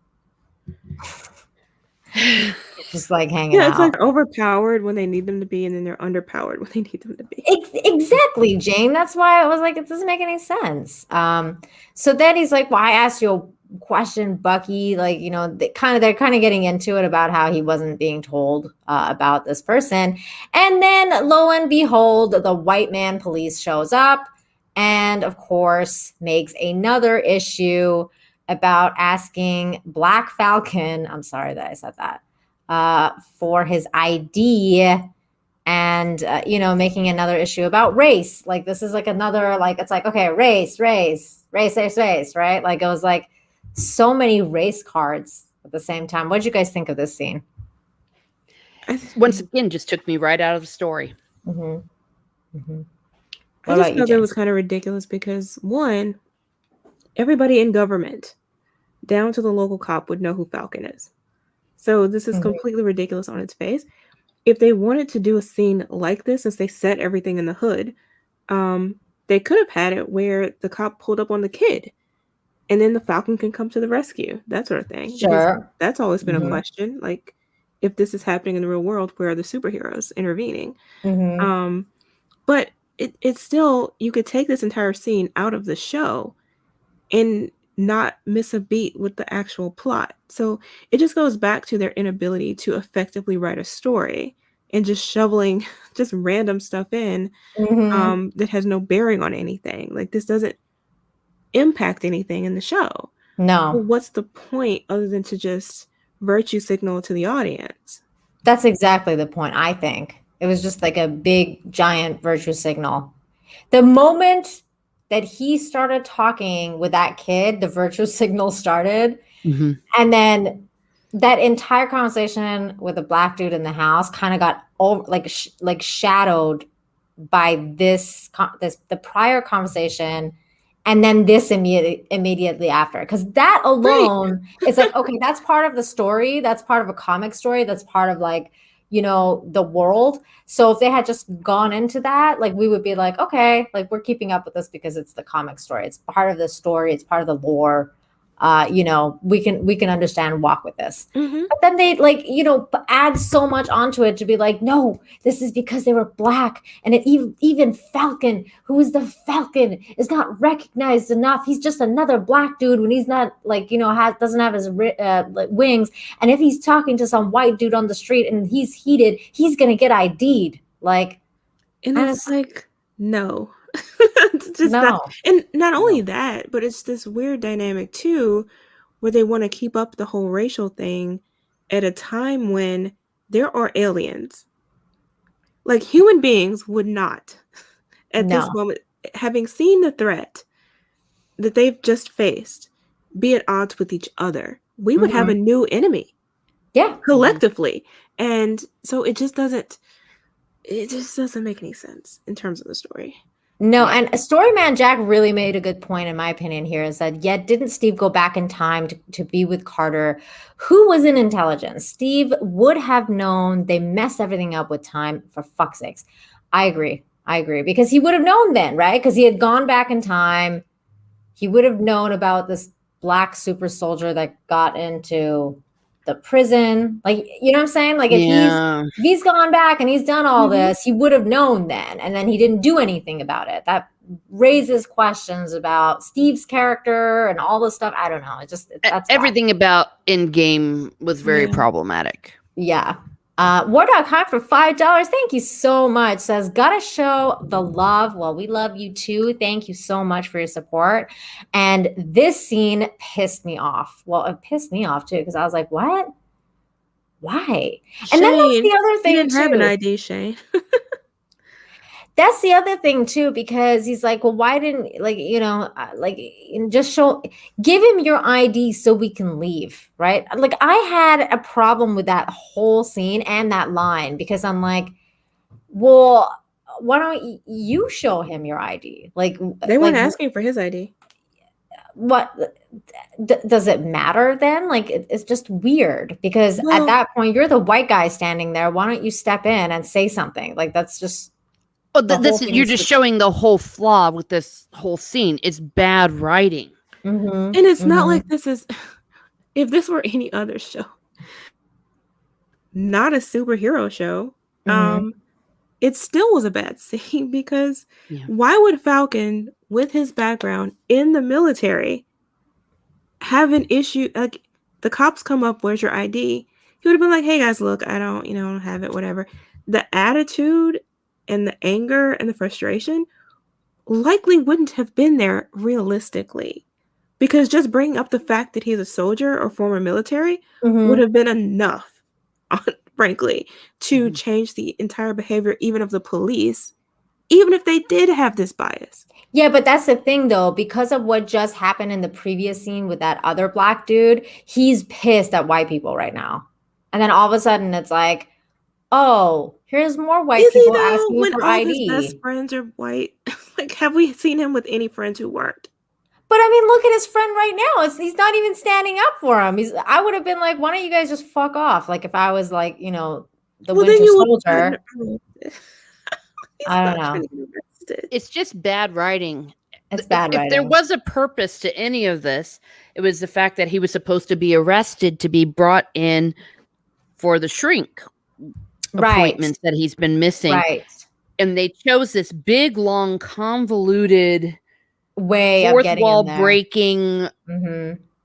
Just like hanging out. It's like overpowered when they need them to be, and then they're underpowered when they need them to be. Exactly, Jayne. That's why I was like, it doesn't make any sense. So then he's like, well, I asked you a question, Bucky. Like, they're kind of getting into it about how he wasn't being told about this person. And then lo and behold, the white man police shows up and, of course, makes another issue about asking Black Falcon, I'm sorry that I said that, for his ID and, making another issue about race. Like, this is like another, like, it's like, okay, race, right? Like, it was like so many race cards at the same time. What did you guys think of this scene? Once again, just took me right out of the story. Mm-hmm. Mm-hmm. I just thought that was kind of ridiculous because, one, everybody in government, down to the local cop, would know who Falcon is. So this is completely ridiculous on its face. If they wanted to do a scene like this, since they set everything in the hood, they could have had it where the cop pulled up on the kid and then the Falcon can come to the rescue, that sort of thing. Sure. Because that's always been a question. Like, if this is happening in the real world, where are the superheroes intervening? But it's still, you could take this entire scene out of the show and not miss a beat with the actual plot. So it just goes back to their inability to effectively write a story and just shoveling just random stuff in that has no bearing on anything. Like, this doesn't impact anything in the show. No. Well, what's the point other than to just virtue signal to the audience? That's exactly the point, I think. It was just like a big, giant virtue signal. The moment that he started talking with that kid, the virtue signal started. And then that entire conversation with the black dude in the house kind of got over, like shadowed by the prior conversation, and then this immediately after, because that alone is like, okay, that's part of the story, that's part of a comic story, that's part of, like, you know, the world. So if they had just gone into that, like, we would be like, okay, like, we're keeping up with this because it's the comic story, it's part of the story, it's part of the lore. You know, we can understand and walk with this. But then they, like, you know, add so much onto it to be like, no, this is because they were black, and even Falcon, who is the Falcon, is not recognized enough. He's just another black dude when he's not, like, you know, doesn't have his like, wings. And if he's talking to some white dude on the street and he's heated, he's gonna get ID'd. Like, and it's like, no. It's just no. that. And not only that, but it's this weird dynamic too, where they want to keep up the whole racial thing at a time when there are aliens. Like, human beings would not, at this moment, having seen the threat that they've just faced, be at odds with each other. We would have a new enemy. Yeah. Collectively. And so it just doesn't make any sense in terms of the story. No, and Storyman Jack really made a good point, in my opinion, here, is that, yet didn't Steve go back in time to be with Carter, who was in intelligence? Steve would have known they messed everything up with time, for fuck's sakes. I agree, because he would have known then, right? Because he had gone back in time. He would have known about this black super soldier that got into the prison. Like, you know what I'm saying? Like, if he's gone back and he's done all this, he would have known then, and then he didn't do anything about it. That raises questions about Steve's character and all this stuff. I don't know. It just, that's everything about Endgame was very problematic. Yeah. War.com for $5. Thank you so much. Says, gotta show the love. Well, we love you too. Thank you so much for your support. And this scene pissed me off. Well, it pissed me off too, because I was like, what? Why? Shane, and then that's the other thing, he didn't have an ID, Shane. That's the other thing too, because he's like, well, why didn't, like, you know, like, just give him your ID so we can leave, right? Like, I had a problem with that whole scene and that line, because I'm like, well, why don't you show him your ID? Like, they weren't asking for his ID. What does it matter then? Like, it's just weird, because at that point, you're the white guy standing there. Why don't you step in and say something? Like, that's just. Well, you're just showing the whole flaw with this whole scene. It's bad writing. And it's not like this is, if this were any other show, not a superhero show, it still was a bad scene, because why would Falcon, with his background in the military, have an issue? Like, the cops come up, where's your ID? He would have been like, hey guys, look, I don't have it, whatever. The attitude and the anger and the frustration likely wouldn't have been there realistically, because just bringing up the fact that he's a soldier or former military would have been enough, frankly, to change the entire behavior, even of the police, even if they did have this bias. Yeah, but that's the thing, though, because of what just happened in the previous scene with that other black dude, he's pissed at white people right now. And then all of a sudden it's like, oh, here's more white Is he people though? asking When for all of his best ID. friends are white, like, have we seen him with any friends who weren't? But I mean, look at his friend right now. He's not even standing up for him. I would have been like, why don't you guys just fuck off? Like if I was like, the Well, then Winter you would have gotten Soldier. arrested. He's I don't not trying know. to get arrested. It's just bad writing. It's bad If there writing. was a purpose to any of this, it was the fact that he was supposed to be arrested to be brought in for the shrink Right. appointments that he's been missing. Right. And they chose this big, long, convoluted Way of fourth getting wall in there. breaking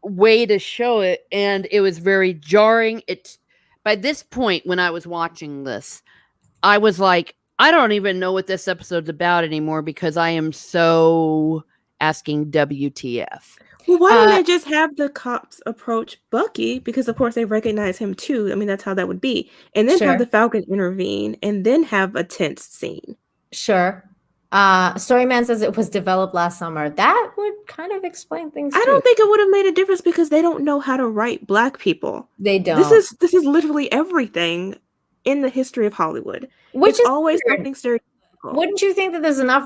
way to show it, and it was very jarring. By this point, when I was watching this, I was like, I don't even know what this episode's about anymore because I am so asking WTF. Well, why don't they just have the cops approach Bucky? Because of course they recognize him too. I mean, that's how that would be. And then have the Falcon intervene and then have a tense scene. Sure. Storyman says it was developed last summer. That would kind of explain things. I don't think it would have made a difference because they don't know how to write Black people. They don't. This is literally everything in the history of Hollywood. Which is always weird. something stereotypical. Wouldn't you think that there's enough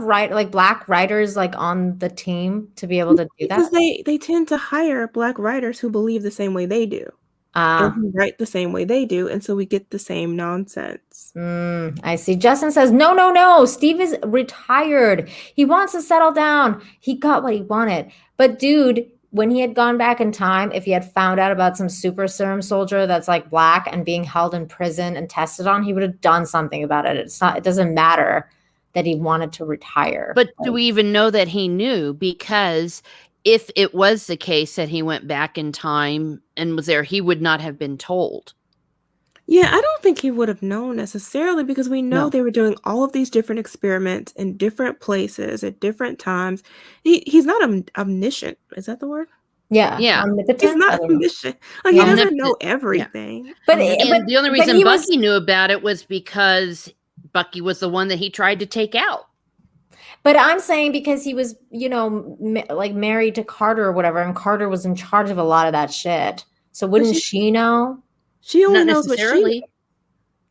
Black writers like on the team to be able to do that? Because they tend to hire Black writers who believe the same way they do. And who write the same way they do, and so we get the same nonsense. I see. Justin says, no. Steve is retired. He wants to settle down. He got what he wanted. But dude, when he had gone back in time, if he had found out about some super serum soldier that's like Black and being held in prison and tested on, he would have done something about it. It doesn't matter that he wanted to retire. But do we even know that he knew? Because if it was the case that he went back in time and was there, he would not have been told. Yeah, I don't think he would have known necessarily because we know they were doing all of these different experiments in different places at different times. He's not omniscient. Is that the word? Yeah. He's not omniscient. Like, he doesn't know everything. Yeah. But the only reason Bucky knew about it was because Bucky was the one that he tried to take out. But I'm saying because he was, like married to Carter or whatever, and Carter was in charge of a lot of that shit. So wouldn't she know? She only knows what she knows.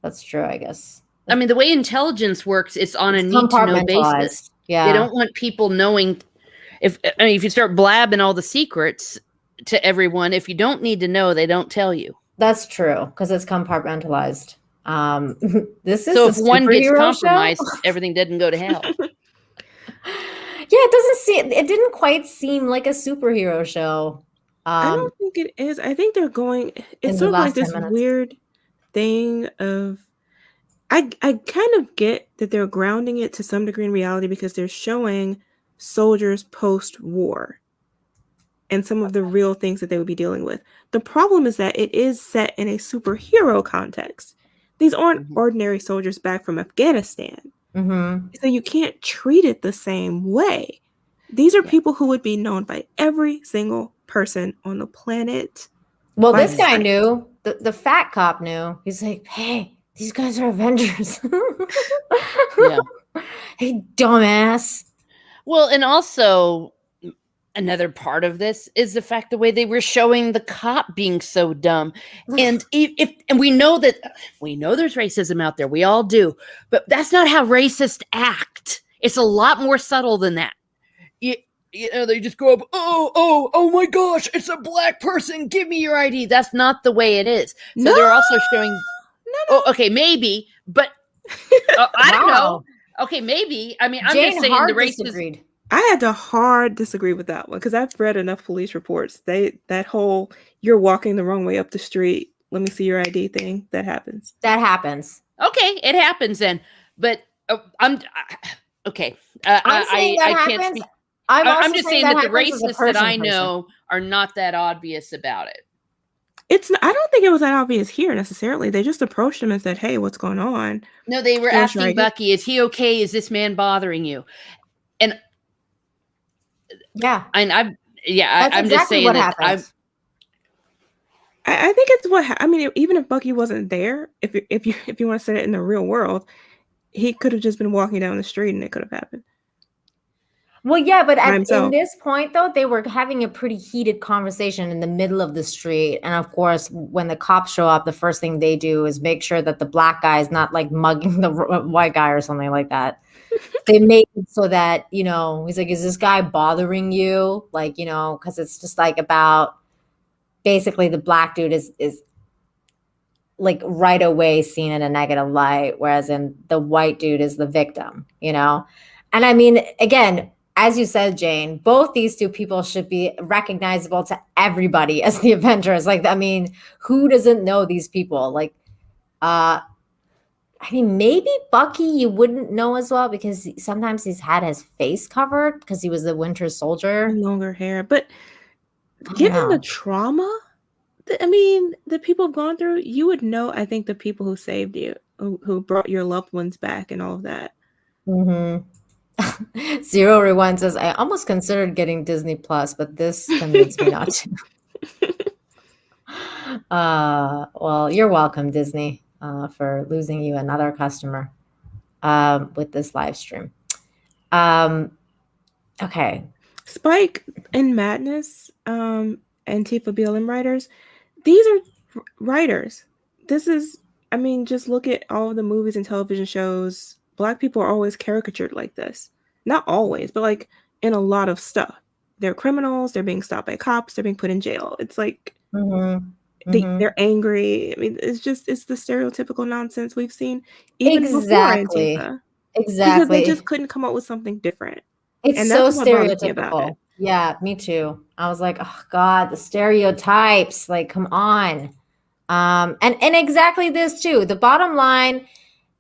That's true, I guess. I mean, the way intelligence works, it's on a need-to-know basis. Yeah. They don't want people knowing. If you start blabbing all the secrets to everyone, if you don't need to know, they don't tell you. That's true, because it's compartmentalized. This is so if one gets compromised, show? Everything doesn't go to hell. Yeah, it didn't quite seem like a superhero show. I don't think it is. I think they're going, it's sort of like this weird thing of, I kind of get that they're grounding it to some degree in reality because they're showing soldiers post-war and some of the real things that they would be dealing with. The problem is that it is set in a superhero context. These aren't ordinary soldiers back from Afghanistan. So you can't treat it the same way. These are people who would be known by every single person on the planet. Well, this guy knew. The fat cop knew. He's like, hey, these guys are Avengers. Yeah. Hey, dumbass. Well, and also another part of this is the fact the way they were showing the cop being so dumb. And and we know there's racism out there. We all do. But that's not how racists act. It's a lot more subtle than that. They just go up, oh my gosh, it's a Black person. Give me your ID. That's not the way it is. So they're also showing. No. Oh, okay, maybe, but I don't know. Okay, maybe. I mean, I'm Jayne just saying the racists. I had to hard disagree with that one because I've read enough police reports. That whole you're walking the wrong way up the street, let me see your ID thing, that happens. That happens. Okay, it happens then. But I'm okay. I can't speak. I'm just saying that the racists that I know are not that obvious about it. I don't think it was that obvious here necessarily. They just approached him and said, "Hey, what's going on?" No, they were asking Bucky, "Is he okay? Is this man bothering you?" And I'm just saying what that happens. I think it's I mean, even if Bucky wasn't there, if you want to say it in the real world, he could have just been walking down the street and it could have happened. Well, yeah, but by in himself. this point, though, they were having a pretty heated conversation in the middle of the street. And of course, when the cops show up, the first thing they do is make sure that the black guy is not like mugging the white guy or something like that. They make it so that, he's like, is this guy bothering you? Like, because it's just like about basically the black dude is like right away seen in a negative light, whereas in the white dude is the victim, And I mean, again, as you said, Jayne, both these two people should be recognizable to everybody as the Avengers. Like, I mean, who doesn't know these people? Like, I mean, maybe Bucky you wouldn't know as well because sometimes he's had his face covered because he was the Winter Soldier. And longer hair. But given the trauma, the people have gone through, you would know, I think, the people who saved you, who brought your loved ones back and all of that. Mm-hmm. Zero Rewind says, I almost considered getting Disney Plus, but this convinced me not to. Well, you're welcome, Disney, for losing you another customer with this live stream. Okay. Spike and Madness, and Tifa BLM writers, these are writers. This is, just look at all of the movies and television shows. Black people are always caricatured like this. Not always, but like in a lot of stuff. They're criminals. They're being stopped by cops. They're being put in jail. It's like they're angry. It's the stereotypical nonsense we've seen even before Antifa. Exactly. Because they just couldn't come up with something different. It's so stereotypical. Yeah, me too. I was like, oh God, the stereotypes. Like, come on. And exactly this too. The bottom line,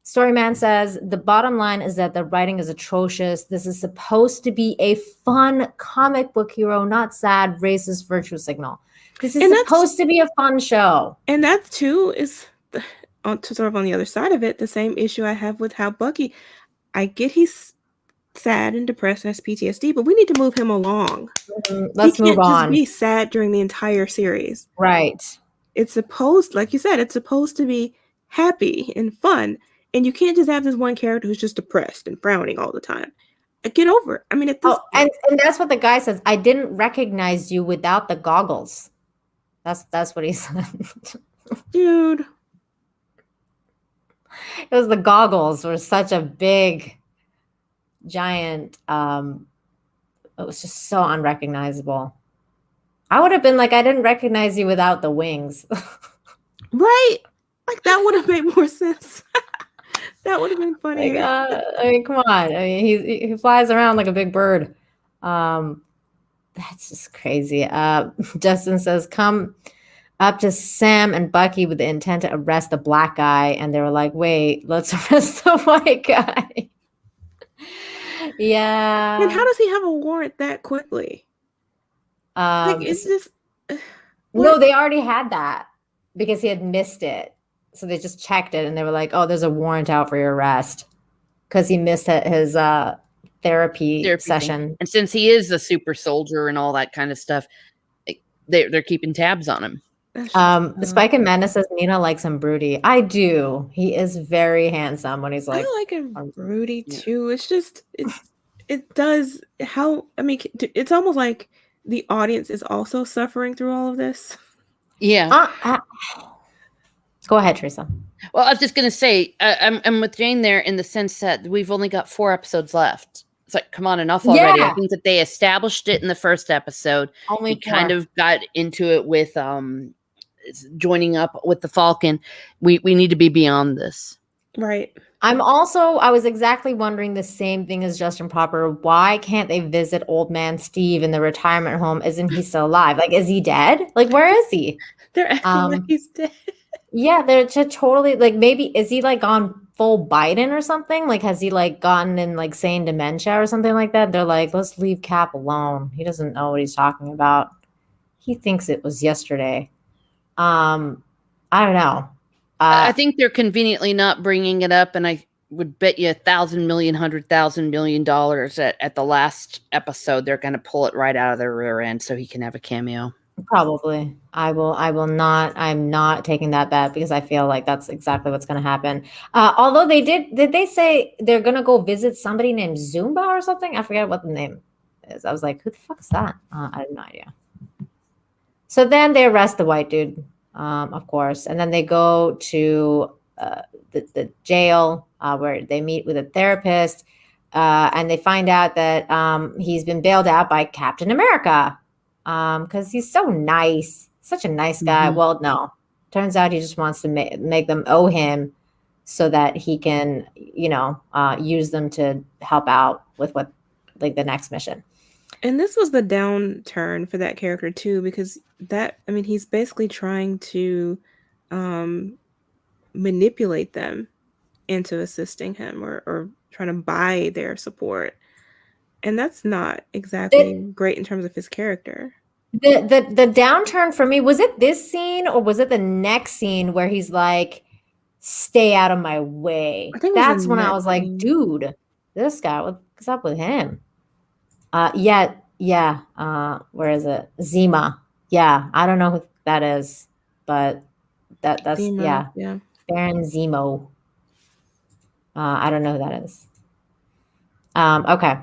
Storyman says, the bottom line is that the writing is atrocious. This is supposed to be a fun comic book hero, not sad, racist virtue signal. This is supposed to be a fun show. And that too is, sort of on the other side of it, the same issue I have with how Bucky, I get he's sad and depressed and has PTSD, but we need to move him along. Let's move on. Just be sad during the entire series. Right. It's supposed, like you said, it's supposed to be happy and fun. And you can't just have this one character who's just depressed and frowning all the time. Get over it. At this and that's what the guy says. I didn't recognize you without the goggles. That's what he said. Dude. It was the goggles were such a big, giant, it was just so unrecognizable. I would have been like, I didn't recognize you without the wings. Right? Like, that would have made more sense. That would have been funny. Come on. He flies around like a big bird. That's just crazy. Justin says, come up to Sam and Bucky with the intent to arrest the black guy. And they were like, wait, let's arrest the white guy. Yeah. And how does he have a warrant that quickly? It's just... No, they already had that because he had missed it. So they just checked it and they were like, oh, there's a warrant out for your arrest because he missed his therapy session. And since he is a super soldier and all that kind of stuff, they're keeping tabs on him. Spike and Madness says Nina likes him broody. I do. He is very handsome when he's like... I like him broody too. It's just... It does... it's almost like the audience is also suffering through all of this. Yeah. Go ahead, Teresa. Well, I was just going to say, I'm with Jayne there in the sense that we've only got 4 episodes left. It's like, come on, enough already. Yeah. I think that they established it in the first episode. Only 4. Kind of got into it with joining up with the Falcon. We need to be beyond this. Right. I was exactly wondering the same thing as Justin Popper. Why can't they visit old man Steve in the retirement home? Isn't he still alive? Like, is he dead? Like, where is he? They're acting like he's dead. Yeah, they're totally like, maybe is he like on full Biden or something? Like, has he like gotten in like sane dementia or something like that? They're like, let's leave Cap alone. He doesn't know what he's talking about. He thinks it was yesterday. I don't know. I think they're conveniently not bringing it up, and I would bet you $1,000 million at the last episode they're going to pull it right out of their rear end so he can have a cameo. Probably. I will not. I'm not taking that bet because I feel like that's exactly what's going to happen. Although did they say they're going to go visit somebody named Zumba or something? I forget what the name. is. I was like, who the fuck is that? I have no idea. So then they arrest the white dude, of course, and then they go to the jail where they meet with a therapist, and they find out that he's been bailed out by Captain America because he's so nice, such a nice guy. Mhm. Well, no, turns out he just wants to make them owe him so that he can, use them to help out with what, like, the next mission. And this was the downturn for that character too, because he's basically trying to manipulate them into assisting him or trying to buy their support. And that's not exactly great in terms of his character. The downturn for me, was it this scene or was it the next scene where he's like, stay out of my way? I think it was That's the when I next was like, scene. dude, this guy, what's up with him? Where is it? Zima. Yeah, I don't know who that is, but that's Zemo, yeah. Baron Zemo. I don't know who that is. Okay.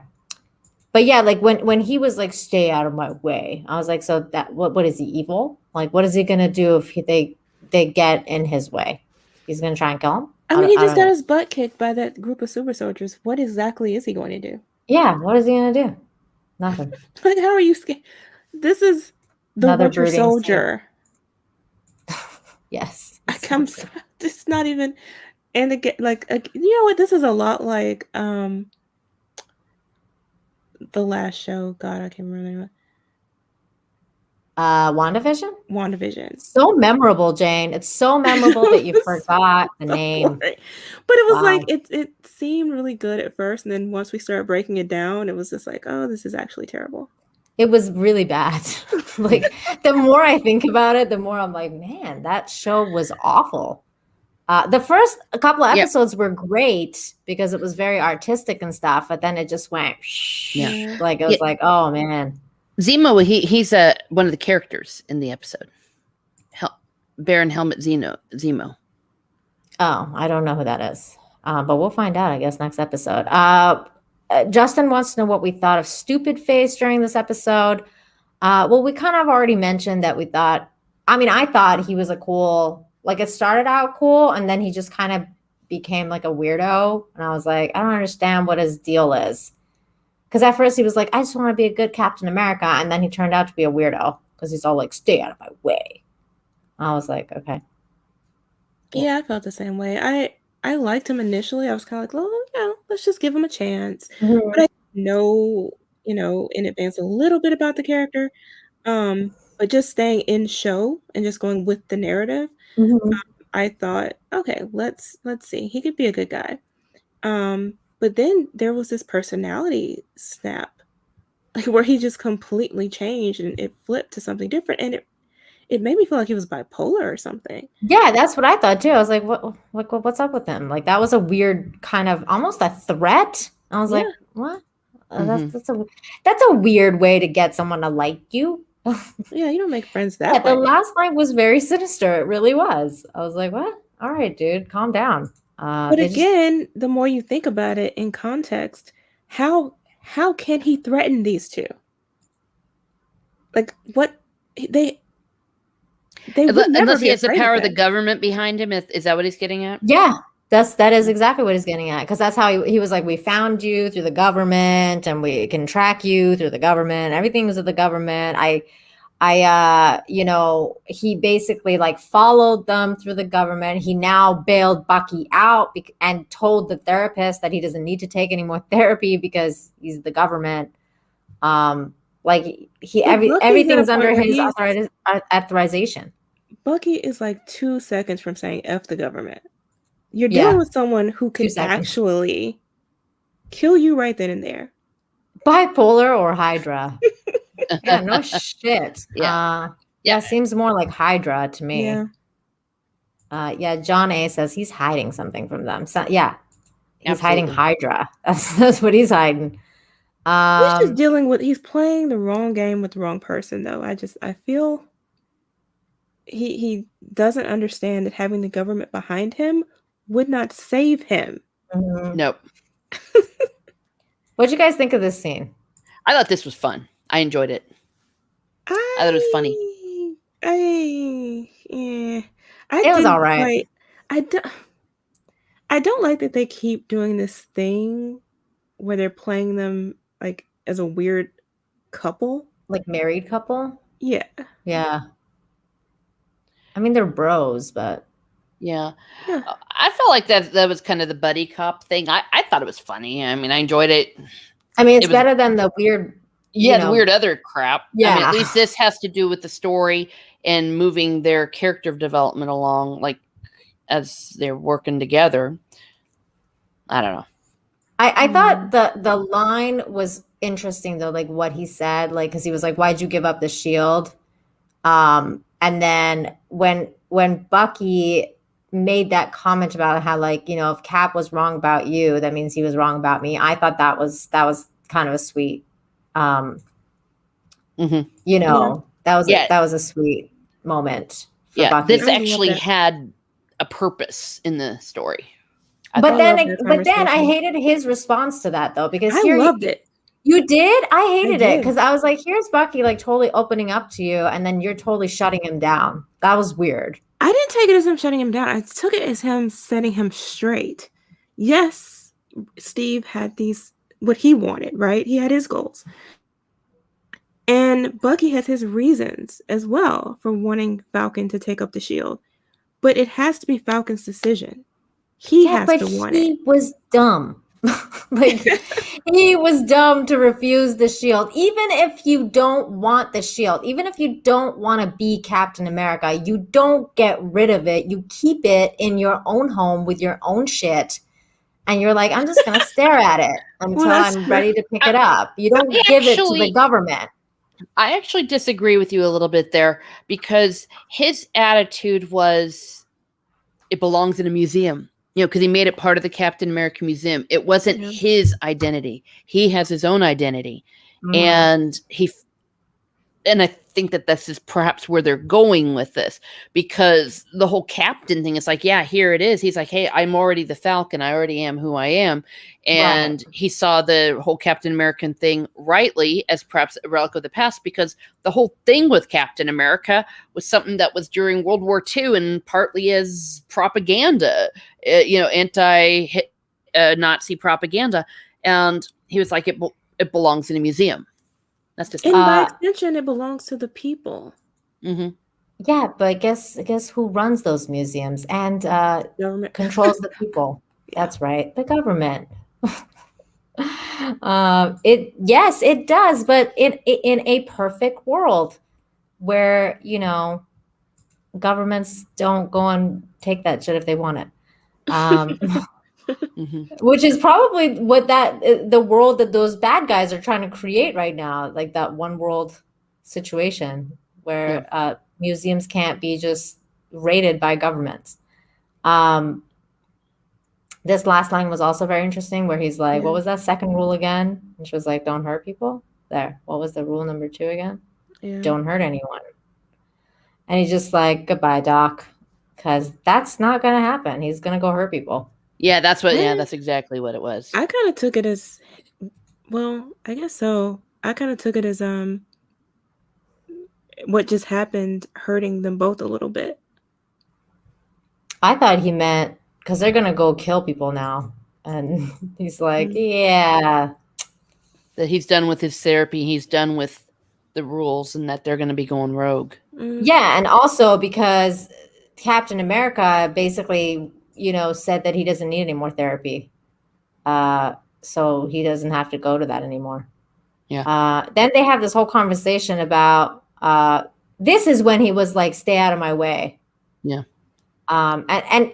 But yeah, like when he was like, stay out of my way, I was like, so that what is he, evil? Like, what is he gonna do if they get in his way? He's gonna try and kill him? He just don't got know. his butt kicked by that group of super soldiers. What exactly is he going to do? Yeah, what is he gonna do? Nothing. Like, how are you scared? This is the Another Winter brooding Soldier. Yes. It's not even. And again, like, you know what? This is a lot like the last show. God, I can't remember the name of it. WandaVision? WandaVision. So memorable, Jane. It's so memorable that you forgot the name. But it was Wow. like it seemed really good at first, and then once we started breaking it down, it was just like, oh, this is actually terrible. It was really bad. Like, the more I think about it, the more I'm like, man, that show was awful. The first couple of episodes were great because it was very artistic and stuff, but then it just went like, it was like, oh man. Zemo, he's one of the characters in the episode. Baron Helmet Zemo. Oh, I don't know who that is. But we'll find out, I guess, next episode. Justin wants to know what we thought of Stupid Face during this episode. Well, we kind of already mentioned that I thought he was a cool, like, it started out cool and then he just kind of became like a weirdo. And I was like, I don't understand what his deal is. Because at first he was like, I just want to be a good Captain America. And then he turned out to be a weirdo because he's all like, stay out of my way. I was like, okay. Yeah, I felt the same way. I liked him initially. I was kind of like, well, let's just give him a chance. Mm-hmm. But I know, in advance a little bit about the character. But just staying in show and just going with the narrative, I thought, okay, let's see. He could be a good guy. But then there was this personality snap, like where he just completely changed and it flipped to something different, and it made me feel like he was bipolar or something. Yeah, that's what I thought too. I was like, what's up with him? Like, that was a weird kind of almost a threat. I was like, what? That's a weird way to get someone to like you. Yeah, you don't make friends that way. The last line was very sinister. It really was. I was like, what? All right, dude, calm down. But again, the more you think about it in context, how can he threaten these two? Like, what they would never unless he be has the afraid power of of the that. government behind him. Is that what he's getting at? Yeah, that is exactly what he's getting at. Because that's how he was like, we found you through the government, and we can track you through the government. Everything is of the government. He basically like followed them through the government. He now bailed Bucky out and told the therapist that he doesn't need to take any more therapy because he's the government. Everything's under his authorization. Bucky is like 2 seconds from saying F the government. You're dealing with someone who could actually kill you right then and there. Bipolar or Hydra? Yeah, no shit. Yeah, seems more like Hydra to me. Yeah. John A says he's hiding something from them. So yeah, he's Absolutely. hiding Hydra. That's what he's hiding. He's just he's playing the wrong game with the wrong person, though. I feel he doesn't understand that having the government behind him would not save him. Nope. What'd you guys think of this scene? I thought this was fun. I enjoyed it. I thought it was funny. Yeah. It was all right. I don't like that they keep doing this thing where they're playing them like as a weird couple. Like married couple? Yeah. Yeah. I mean, they're bros, but Yeah. I felt like that was kind of the buddy cop thing. I thought it was funny. I mean, I enjoyed it. I mean, it's better than the weird. The weird other crap. Yeah. I mean, at least this has to do with the story and moving their character development along, like as they're working together. I don't know. I thought the line was interesting though, like what he said, like because he was like, "Why'd you give up the shield?" And then when Bucky made that comment about how, like, if Cap was wrong about you, that means he was wrong about me. I thought that was kind of a sweet, that was a sweet moment. For Bucky. This actually had a purpose in the story. But then I hated his response to that though, because I loved it. You did? I hated it because I was like, here's Bucky like totally opening up to you, and then you're totally shutting him down. That was weird. I didn't take it as him shutting him down. I took it as him setting him straight. Yes, Steve had what he wanted, right? He had his goals. And Bucky has his reasons as well for wanting Falcon to take up the shield. But it has to be Falcon's decision. He has to want it. He was dumb. Like, he was dumb to refuse the shield. Even if you don't want the shield, even if you don't want to be Captain America, you don't get rid of it. You keep it in your own home with your own shit. And you're like, I'm just going to stare at it until I'm ready to pick it up. You don't give it to the government. I actually disagree with you a little bit there, because his attitude was it belongs in a museum. Because he made it part of the Captain America Museum. It wasn't his identity. He has his own identity. And I think that this is perhaps where they're going with this, because the whole captain thing is like, yeah, here it is. He's like, hey, I'm already the Falcon. I already am who I am. And he saw the whole Captain American thing rightly as perhaps a relic of the past, because the whole thing with Captain America was something that was during World War II and partly as propaganda, anti-Nazi propaganda. And he was like, it belongs in a museum. That's just by extension, it belongs to the people. Yeah, but guess who runs those museums and controls the people? That's right, the government. It does, but in a perfect world where governments don't go and take that shit if they want it. Which is probably what the world that those bad guys are trying to create right now, like that one world situation where museums can't be just raided by governments. This last line was also very interesting, where he's like, what was that second rule again? And she was like, don't hurt people. There. What was the rule number 2 again? Don't hurt anyone. And he's just like, goodbye, Doc, because that's not going to happen. He's going to go hurt people. Yeah, that's exactly what it was. I kind of took it as, well, I guess so. I kind of took it as what just happened hurting them both a little bit. I thought he meant because they're going to go kill people now. And he's like, yeah. That he's done with his therapy. He's done with the rules, and that they're going to be going rogue. Yeah, and also because Captain America basically said that he doesn't need any more therapy. So he doesn't have to go to that anymore. Yeah. Then they have this whole conversation about, this is when he was like, stay out of my way. Yeah. And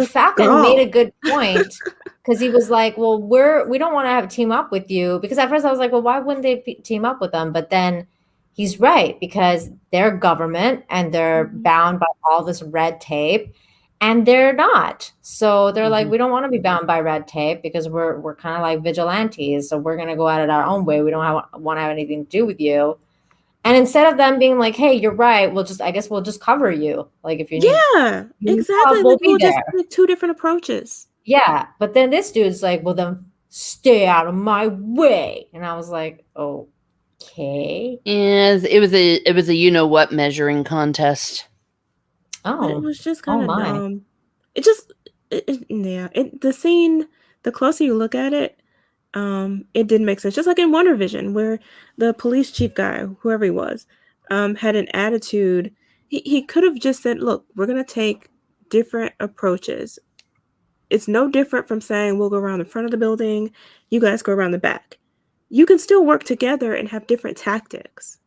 Falcon made a good point, because he was like, well, we don't want to have a team up with you, because at first I was like, well, why wouldn't they team up with them? But then he's right, because they're government and they're bound by all this red tape. And they're not. So they're like, we don't want to be bound by red tape, because we're kind of like vigilantes. So we're going to go at it our own way. We don't want to have anything to do with you. And instead of them being like, hey, you're right, I guess we'll just cover you. Like if you need, exactly. we'll be just there. take 2 different approaches. Yeah. But then this dude's like, well, then stay out of my way. And I was like, okay. And it was a you know what measuring contest. But it Oh, was just kind of my. dumb. The scene, the closer you look at it, it didn't make sense. Just like in Wonder Vision, where the police chief guy, whoever he was, had an attitude. He could have just said, look, we're going to take different approaches. It's no different from saying we'll go around the front of the building, you guys go around the back. You can still work together and have different tactics.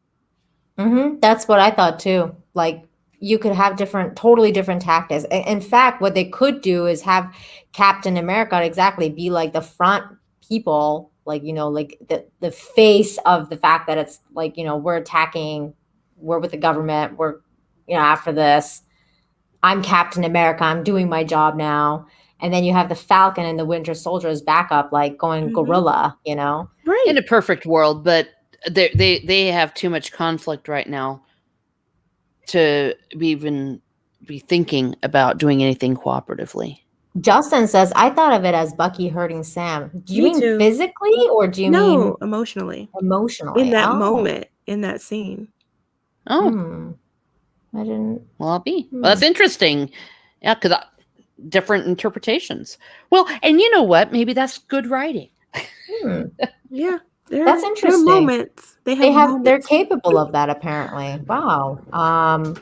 That's what I thought too. Like, you could have totally different tactics. In fact, what they could do is have Captain America exactly be like the front people, like, like the face of the fact that it's like, we're attacking, we're with the government, we're, after this, I'm Captain America, I'm doing my job now. And then you have the Falcon and the Winter Soldier as backup, like going guerrilla, Right. In a perfect world, but they have too much conflict right now to even be thinking about doing anything cooperatively. Justin says, I thought of it as Bucky hurting Sam. Do you Me mean too. physically, or do you mean emotionally? Emotionally. In that moment, in that scene. Oh. I didn't. Well, I'll be. Well, that's interesting. Yeah, because different interpretations. Well, and you know what? Maybe that's good writing. Yeah. That's interesting. There are moments. They're capable of that, apparently. Wow.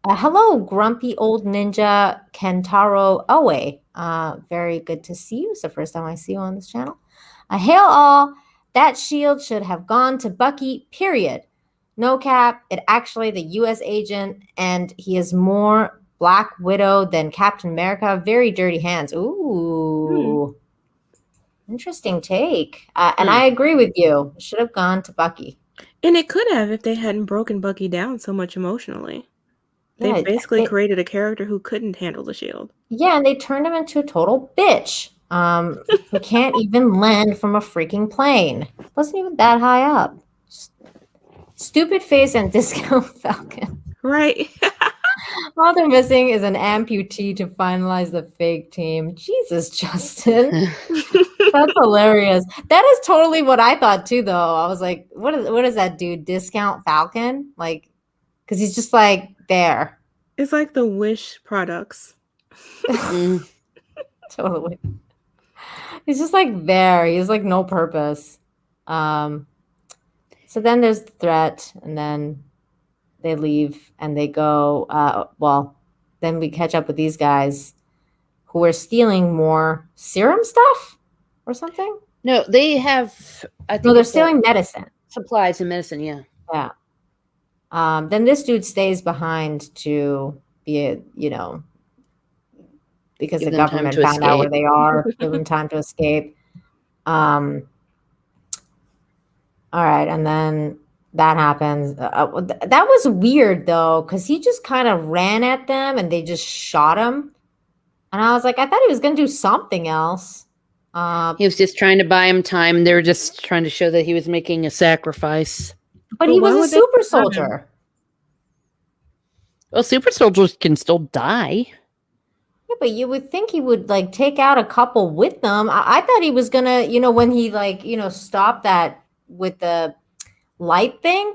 Hello, grumpy old ninja Kentaro Oe. Very good to see you. It's the first time I see you on this channel. Hail all. That shield should have gone to Bucky, period. No cap. It actually the U.S. agent, and he is more Black Widow than Captain America. Very dirty hands. Ooh. Interesting take. And I agree with you. It should have gone to Bucky. And it could have if they hadn't broken Bucky down so much emotionally. Yeah, they basically created a character who couldn't handle the shield. Yeah, and they turned him into a total bitch. Who can't even land from a freaking plane. Wasn't even that high up. Stupid face and discount Falcon. Right. All they're missing is an amputee to finalize the fake team. Jesus, Justin. That's hilarious. That is totally what I thought too, though. I was like, what is that dude? Discount Falcon? Like, because he's just like there. It's like the Wish products. Totally. He's just like there. He's like no purpose. So then there's the threat, and then they leave and they go. Then we catch up with these guys who are stealing more serum stuff or something. No, they have. I think they're stealing medicine, supplies and medicine. Yeah. Yeah. Then this dude stays behind to be because the government found out where they are. Give them time to escape. All right, and then that happens. That was weird though, because he just kind of ran at them and they just shot him. And I was like, I thought he was going to do something else. He was just trying to buy him time. They were just trying to show that he was making a sacrifice. But he was a super soldier. Well, super soldiers can still die. Yeah, but you would think he would like take out a couple with them. I thought he was gonna, when he stopped that with the light thing,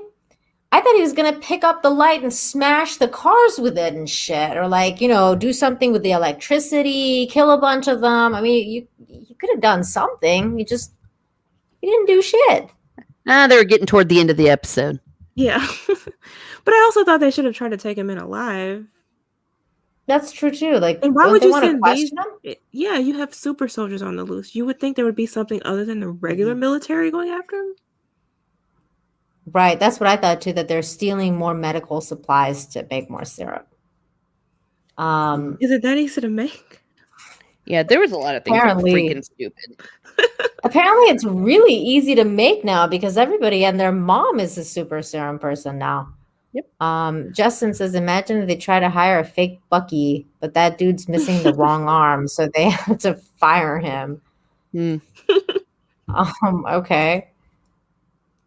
I thought he was gonna pick up the light and smash the cars with it and shit, or do something with the electricity, kill a bunch of them. I mean, you could have done something. He didn't do shit. They were getting toward the end of the episode. Yeah. But I also thought they should have tried to take him in alive. That's true too. Like, and why would you send these? Yeah, you have super soldiers on the loose. You would think there would be something other than the regular military going after him. Right. That's what I thought too, that they're stealing more medical supplies to make more syrup. Is it that easy to make? Yeah, there was a lot of things that were freaking stupid. Apparently it's really easy to make now because everybody and their mom is a super serum person now. Yep. Justin says, imagine if they try to hire a fake Bucky, but that dude's missing the wrong arm, so they have to fire him. Okay.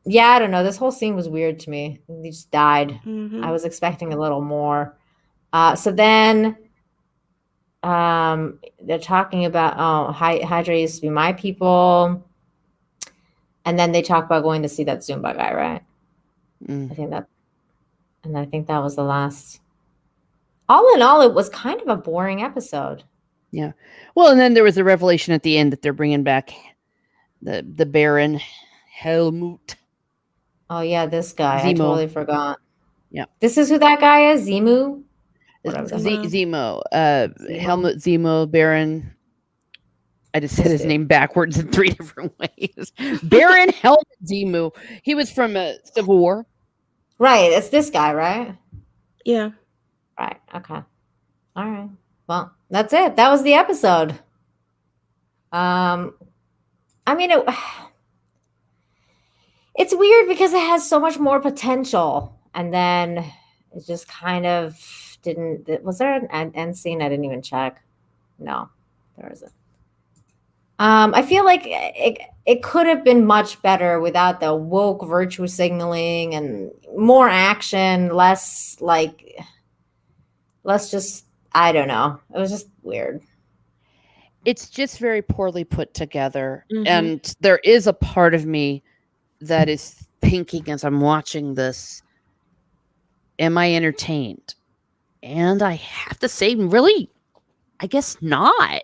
Yeah, I don't know. This whole scene was weird to me. He just died. I was expecting a little more. So then they're talking about, Hydra used to be my people. And then they talk about going to see that Zumba guy, right? I think that was the last. All in all, it was kind of a boring episode. Yeah. Well, and then there was a revelation at the end that they're bringing back the Baron Helmut. Oh yeah, this guy. Zemo. I totally forgot. Yeah. This is who that guy is? Zemo? Whatever. Zemo. Helmut Zemo, Baron. I just said his name backwards in 3 different ways. Baron Helmut Zemo. He was from Civil War. Right. It's this guy, right? Yeah. Right. Okay. All right. Well, that's it. That was the episode. I mean, it's weird because it has so much more potential, and then it just kind of didn't. Was there an end scene? I didn't even check. No, there isn't. I feel like it could have been much better without the woke virtue signaling and more action, less just, I don't know. It was just weird. It's just very poorly put together. Mm-hmm. And there is a part of me that is thinking as I'm watching this, am I entertained? And I have to say, really, I guess not.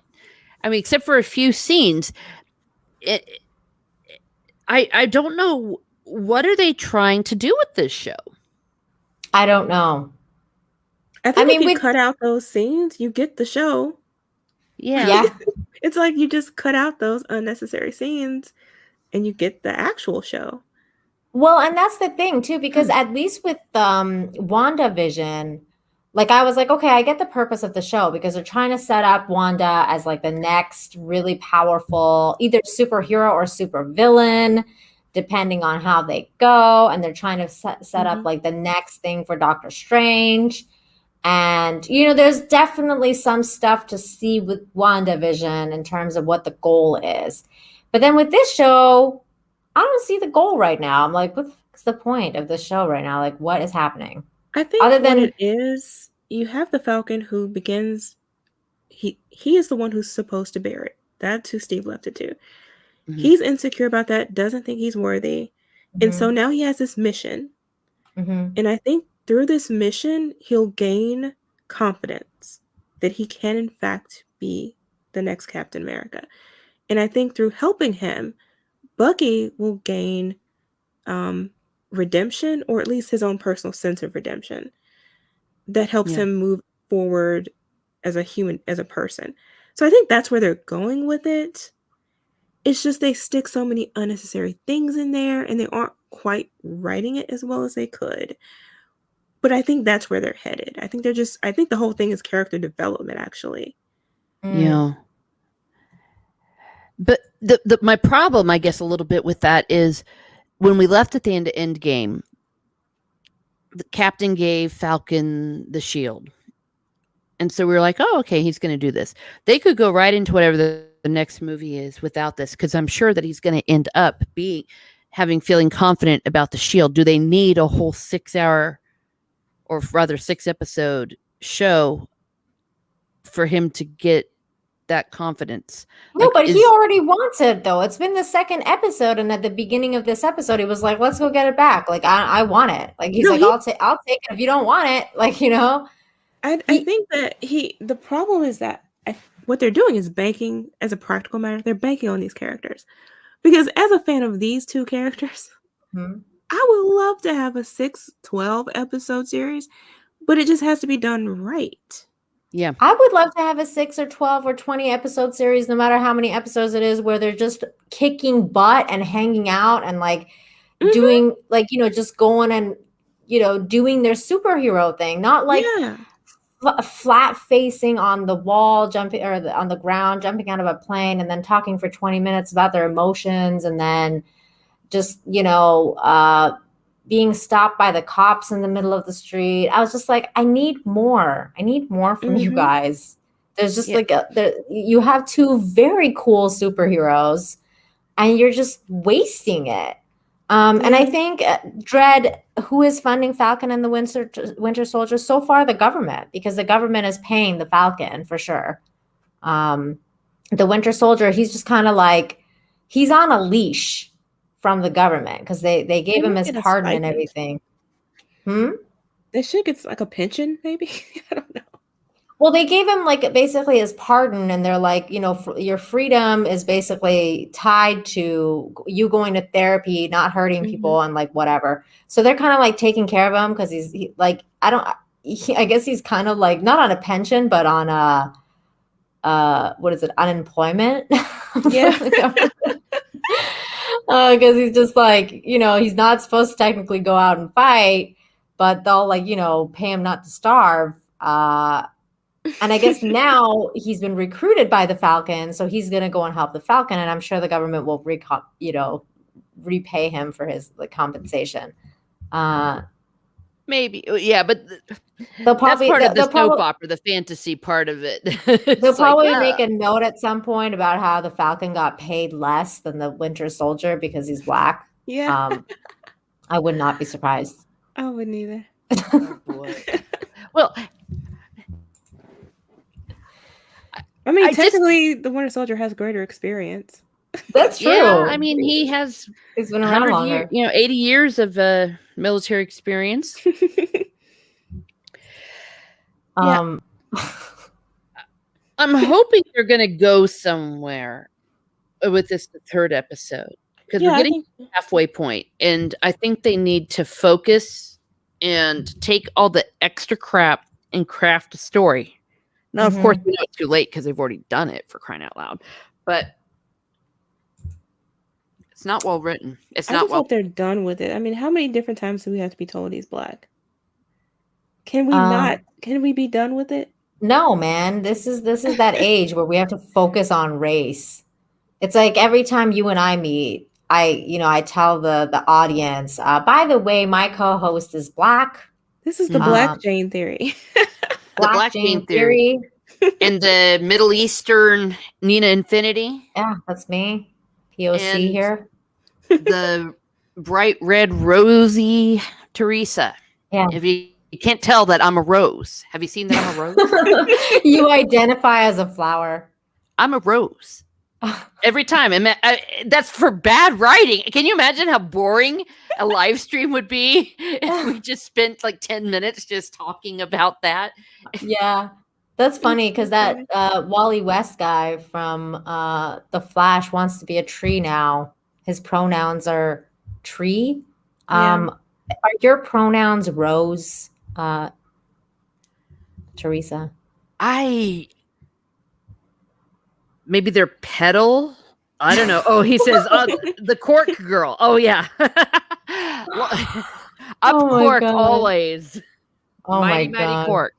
I mean, except for a few scenes, I don't know, what are they trying to do with this show? I don't know. I think if you cut out those scenes, you get the show. Yeah. It's like you just cut out those unnecessary scenes and you get the actual show. Well, and that's the thing too, because at least with WandaVision, like I was like, okay, I get the purpose of the show because they're trying to set up Wanda as like the next really powerful either superhero or supervillain, depending on how they go. And they're trying to set up like the next thing for Doctor Strange. And, you know, there's definitely some stuff to see with WandaVision in terms of what the goal is. But then with this show, I don't see the goal right now. I'm like, what's the point of the show right now? Like, what is happening? I think what it is, you have the Falcon who begins, he is the one who's supposed to bear it. That's who Steve left it to. Mm-hmm. He's insecure about that, doesn't think he's worthy. Mm-hmm. And so now he has this mission. Mm-hmm. And I think through this mission, he'll gain confidence that he can, in fact, be the next Captain America. And I think through helping him, Bucky will gain redemption, or at least his own personal sense of redemption that helps him move forward as a human, as a person. So I think that's where they're going with it. It's just they stick so many unnecessary things in there and they aren't quite writing it as well as they could. But I think that's where they're headed. I think the whole thing is character development, actually. Yeah. But my problem, I guess, a little bit with that is when we left at the end game, the captain gave Falcon the shield. And so we were like, oh, okay, he's going to do this. They could go right into whatever the next movie is without this, because I'm sure that he's going to end up feeling confident about the shield. Do they need a whole 6-hour or rather 6-episode show for him to get that confidence? No, but he already wants it though. It's been the 2nd episode, and at the beginning of this episode, he was like, "Let's go get it back." Like I want it. Like he's I'll take it if you don't want it. Like, you know. I think that the problem is that what they're doing is banking, as a practical matter, they're banking on these characters. Because as a fan of these two characters, I would love to have a 6-12 episode series, but it just has to be done right. Yeah. I would love to have a 6 or 12 or 20 episode series, no matter how many episodes it is, where they're just kicking butt and hanging out and like doing like, you know, just going and, you know, doing their superhero thing, not like flat facing on the wall, jumping or on the ground, jumping out of a plane and then talking for 20 minutes about their emotions. And then just, you know, being stopped by the cops in the middle of the street. I was just like, I need more. I need more from you guys. There's just you have 2 very cool superheroes and you're just wasting it. And I think Dredd, who is funding Falcon and the Winter Soldier, so far the government, because the government is paying the Falcon for sure. The Winter Soldier, he's just kind of like, he's on a leash from the government because they gave him his pardon and everything. They should get like a pension, maybe. I don't know. Well, they gave him like basically his pardon, and they're like, your freedom is basically tied to you going to therapy, not hurting people, and like whatever. So they're kind of like taking care of him because I guess he's kind of like not on a pension, but on what is it, unemployment? Yeah. Because he's just like, he's not supposed to technically go out and fight, but they'll like, pay him not to starve. And I guess now he's been recruited by the Falcon, so he's going to go and help the Falcon, and I'm sure the government will repay him for his compensation. Maybe, yeah, but they'll probably, that's part of the soap opera, the fantasy part of it. They'll probably make a note at some point about how the Falcon got paid less than the Winter Soldier because he's black. Yeah. I would not be surprised. I wouldn't either. Oh, boy. Well, I mean, technically, the Winter Soldier has greater experience. That's true. Yeah, I mean, he's been around longer. 80 years of military experience. I'm hoping they're going to go somewhere with this third episode because we're getting to the halfway point, and I think they need to focus and take all the extra crap and craft a story. Now, of course, we know it's too late because they've already done it, for crying out loud. But it's not well written. I just hope they're done with it. I mean, how many different times do we have to be told he's black? Can we not? Can we be done with it? No, man. This is that age where we have to focus on race. It's like every time you and I meet, I tell the audience, by the way, my co-host is black. This is the Black Jayne Theory. The Black Jayne Theory. And the Middle Eastern Nina Infinity. Yeah, that's me. POC here. The bright red rosy Teresa. Yeah. If you can't tell that I'm a rose. Have you seen that I'm a rose? You identify as a flower. I'm a rose. Every time. That's for bad writing. Can you imagine how boring a live stream would be if we just spent like 10 minutes just talking about that? Yeah. That's funny because that Wally West guy from The Flash wants to be a tree now. His pronouns are tree. Are your pronouns rose, Teresa? Maybe they're petal. I don't know. Oh, he says the cork girl. Oh yeah. Cork always. Oh mighty, my God. Mighty cork.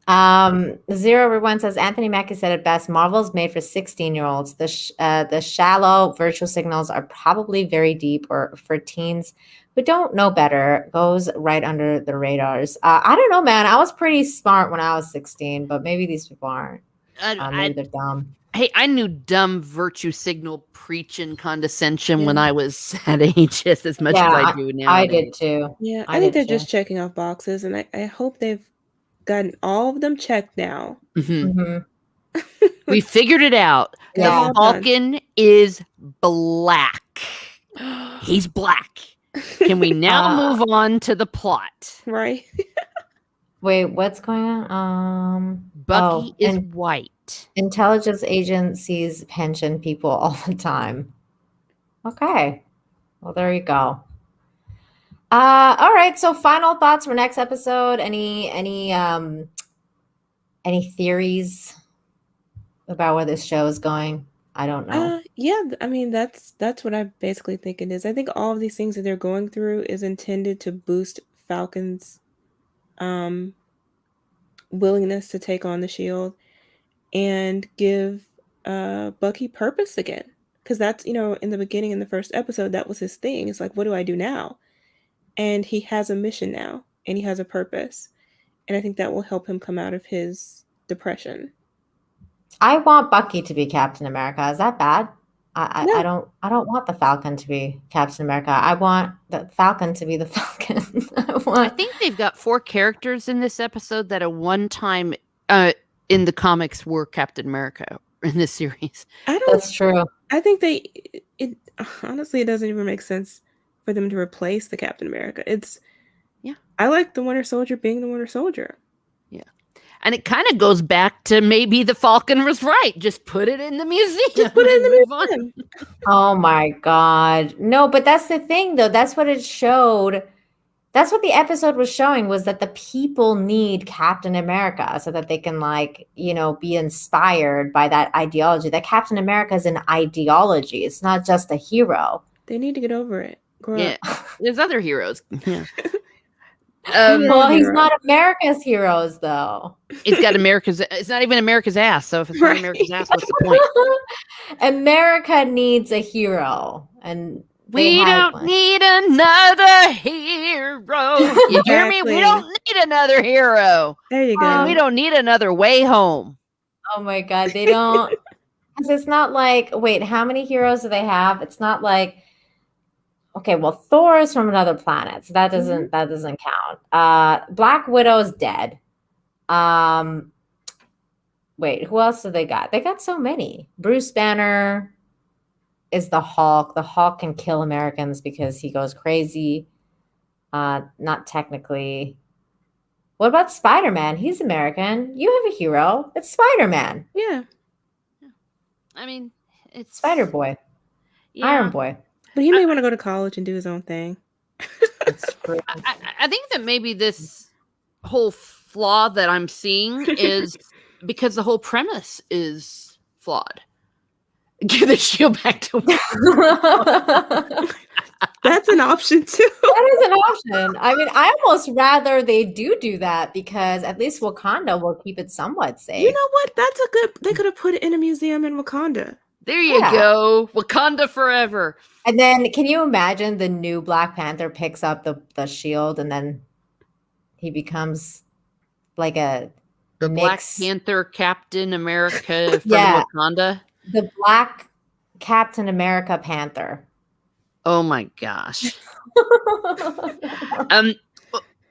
0 says Anthony Mackie said it best. Marvel's made for 16-year-olds. The shallow virtual signals are probably very deep or for teens who don't know better. Goes right under the radars. I don't know, man. I was pretty smart when I was 16, but maybe these people aren't. Maybe they're dumb. Hey, I knew dumb virtue signal preaching condescension when I was that age just as much as I do now. I did too. Yeah, I think they're just checking off boxes, and I hope they've gotten all of them checked now. We figured it out. Yeah. The Falcon is black. He's black. Can we now move on to the plot? Right. Wait, what's going on? Bucky is white. Intelligence agencies pension people all the time. Okay. Well, there you go. All right. So final thoughts for next episode. Any theories about where this show is going? I don't know. Yeah, I mean that's what I basically think it is. I think all of these things that they're going through is intended to boost Falcon's willingness to take on the shield and give Bucky purpose again. Because that's, in the beginning, in the first episode, that was his thing. It's like, what do I do now? And he has a mission now, and he has a purpose. And I think that will help him come out of his depression. I want Bucky to be Captain America. Is that bad? I don't want the Falcon to be Captain America. I want the Falcon to be the Falcon. I think they've got 4 characters in this episode that at one time in the comics were Captain America in this series. That's true. I think it honestly, it doesn't even make sense for them to replace the Captain America. I like the Winter Soldier being the Winter Soldier. Yeah. And it kind of goes back to maybe the Falcon was right. Just put it in the museum. Just put it in the museum. Oh my God. No, but that's the thing though. That's what it showed. That's what the episode was showing, was that the people need Captain America so that they can be inspired by that ideology. That Captain America is an ideology. It's not just a hero. They need to get over it. Grow up. There's other heroes. Yeah. Well, he's not America's heroes, though. It's not even America's ass. So if it's not America's ass, what's the point? America needs a hero. And we don't need another hero. You hear me? We don't need another hero. There you go. We don't need another way home. Oh my God. They don't. It's not like, wait, how many heroes do they have? It's not like, okay, well, Thor is from another planet, so that doesn't count. Black Widow's dead. Wait, who else do they got? They got so many. Bruce Banner is the Hulk. The Hulk can kill Americans because he goes crazy. Not technically. What about Spider-Man? He's American. You have a hero. It's Spider-Man. Yeah. I mean, it's Spider-Boy. Yeah. Iron Boy. But he may want to go to college and do his own thing. That's true. I think that maybe this whole flaw that I'm seeing is because the whole premise is flawed. Give the shield back to That's an option too. That is an option. I mean, I almost rather they do that because at least Wakanda will keep it somewhat safe. You know what? They could have put it in a museum in Wakanda. There you go. Wakanda forever. And then can you imagine the new Black Panther picks up the shield and then he becomes like the Black Panther Captain America from Wakanda? The Black Captain America Panther. Oh my gosh.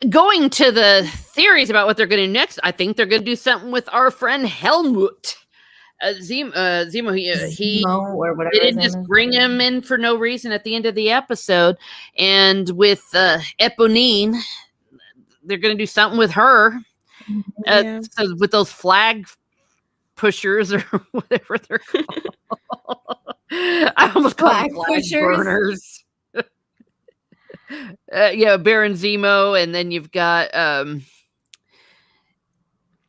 Going to the theories about what they're going to do next, I think they're going to do something with our friend Helmut. Zemo, he or whatever. They didn't just bring him in for no reason at the end of the episode. And with Eponine, they're going to do something with her. So with those flag pushers or whatever they're called. I almost call them flag burners. Baron Zemo, and then you've got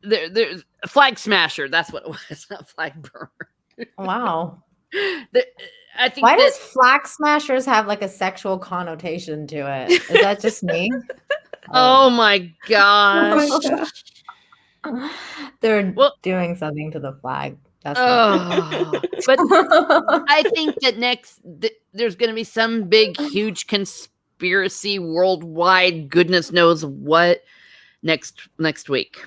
there's a flag smasher. That's what it was, not flag burner. Wow. I think. Why does flag smashers have like a sexual connotation to it? Is that just me? Oh my gosh. They're doing something to the flag. That's but I think that there's going to be some big, huge conspiracy worldwide, goodness knows what next week.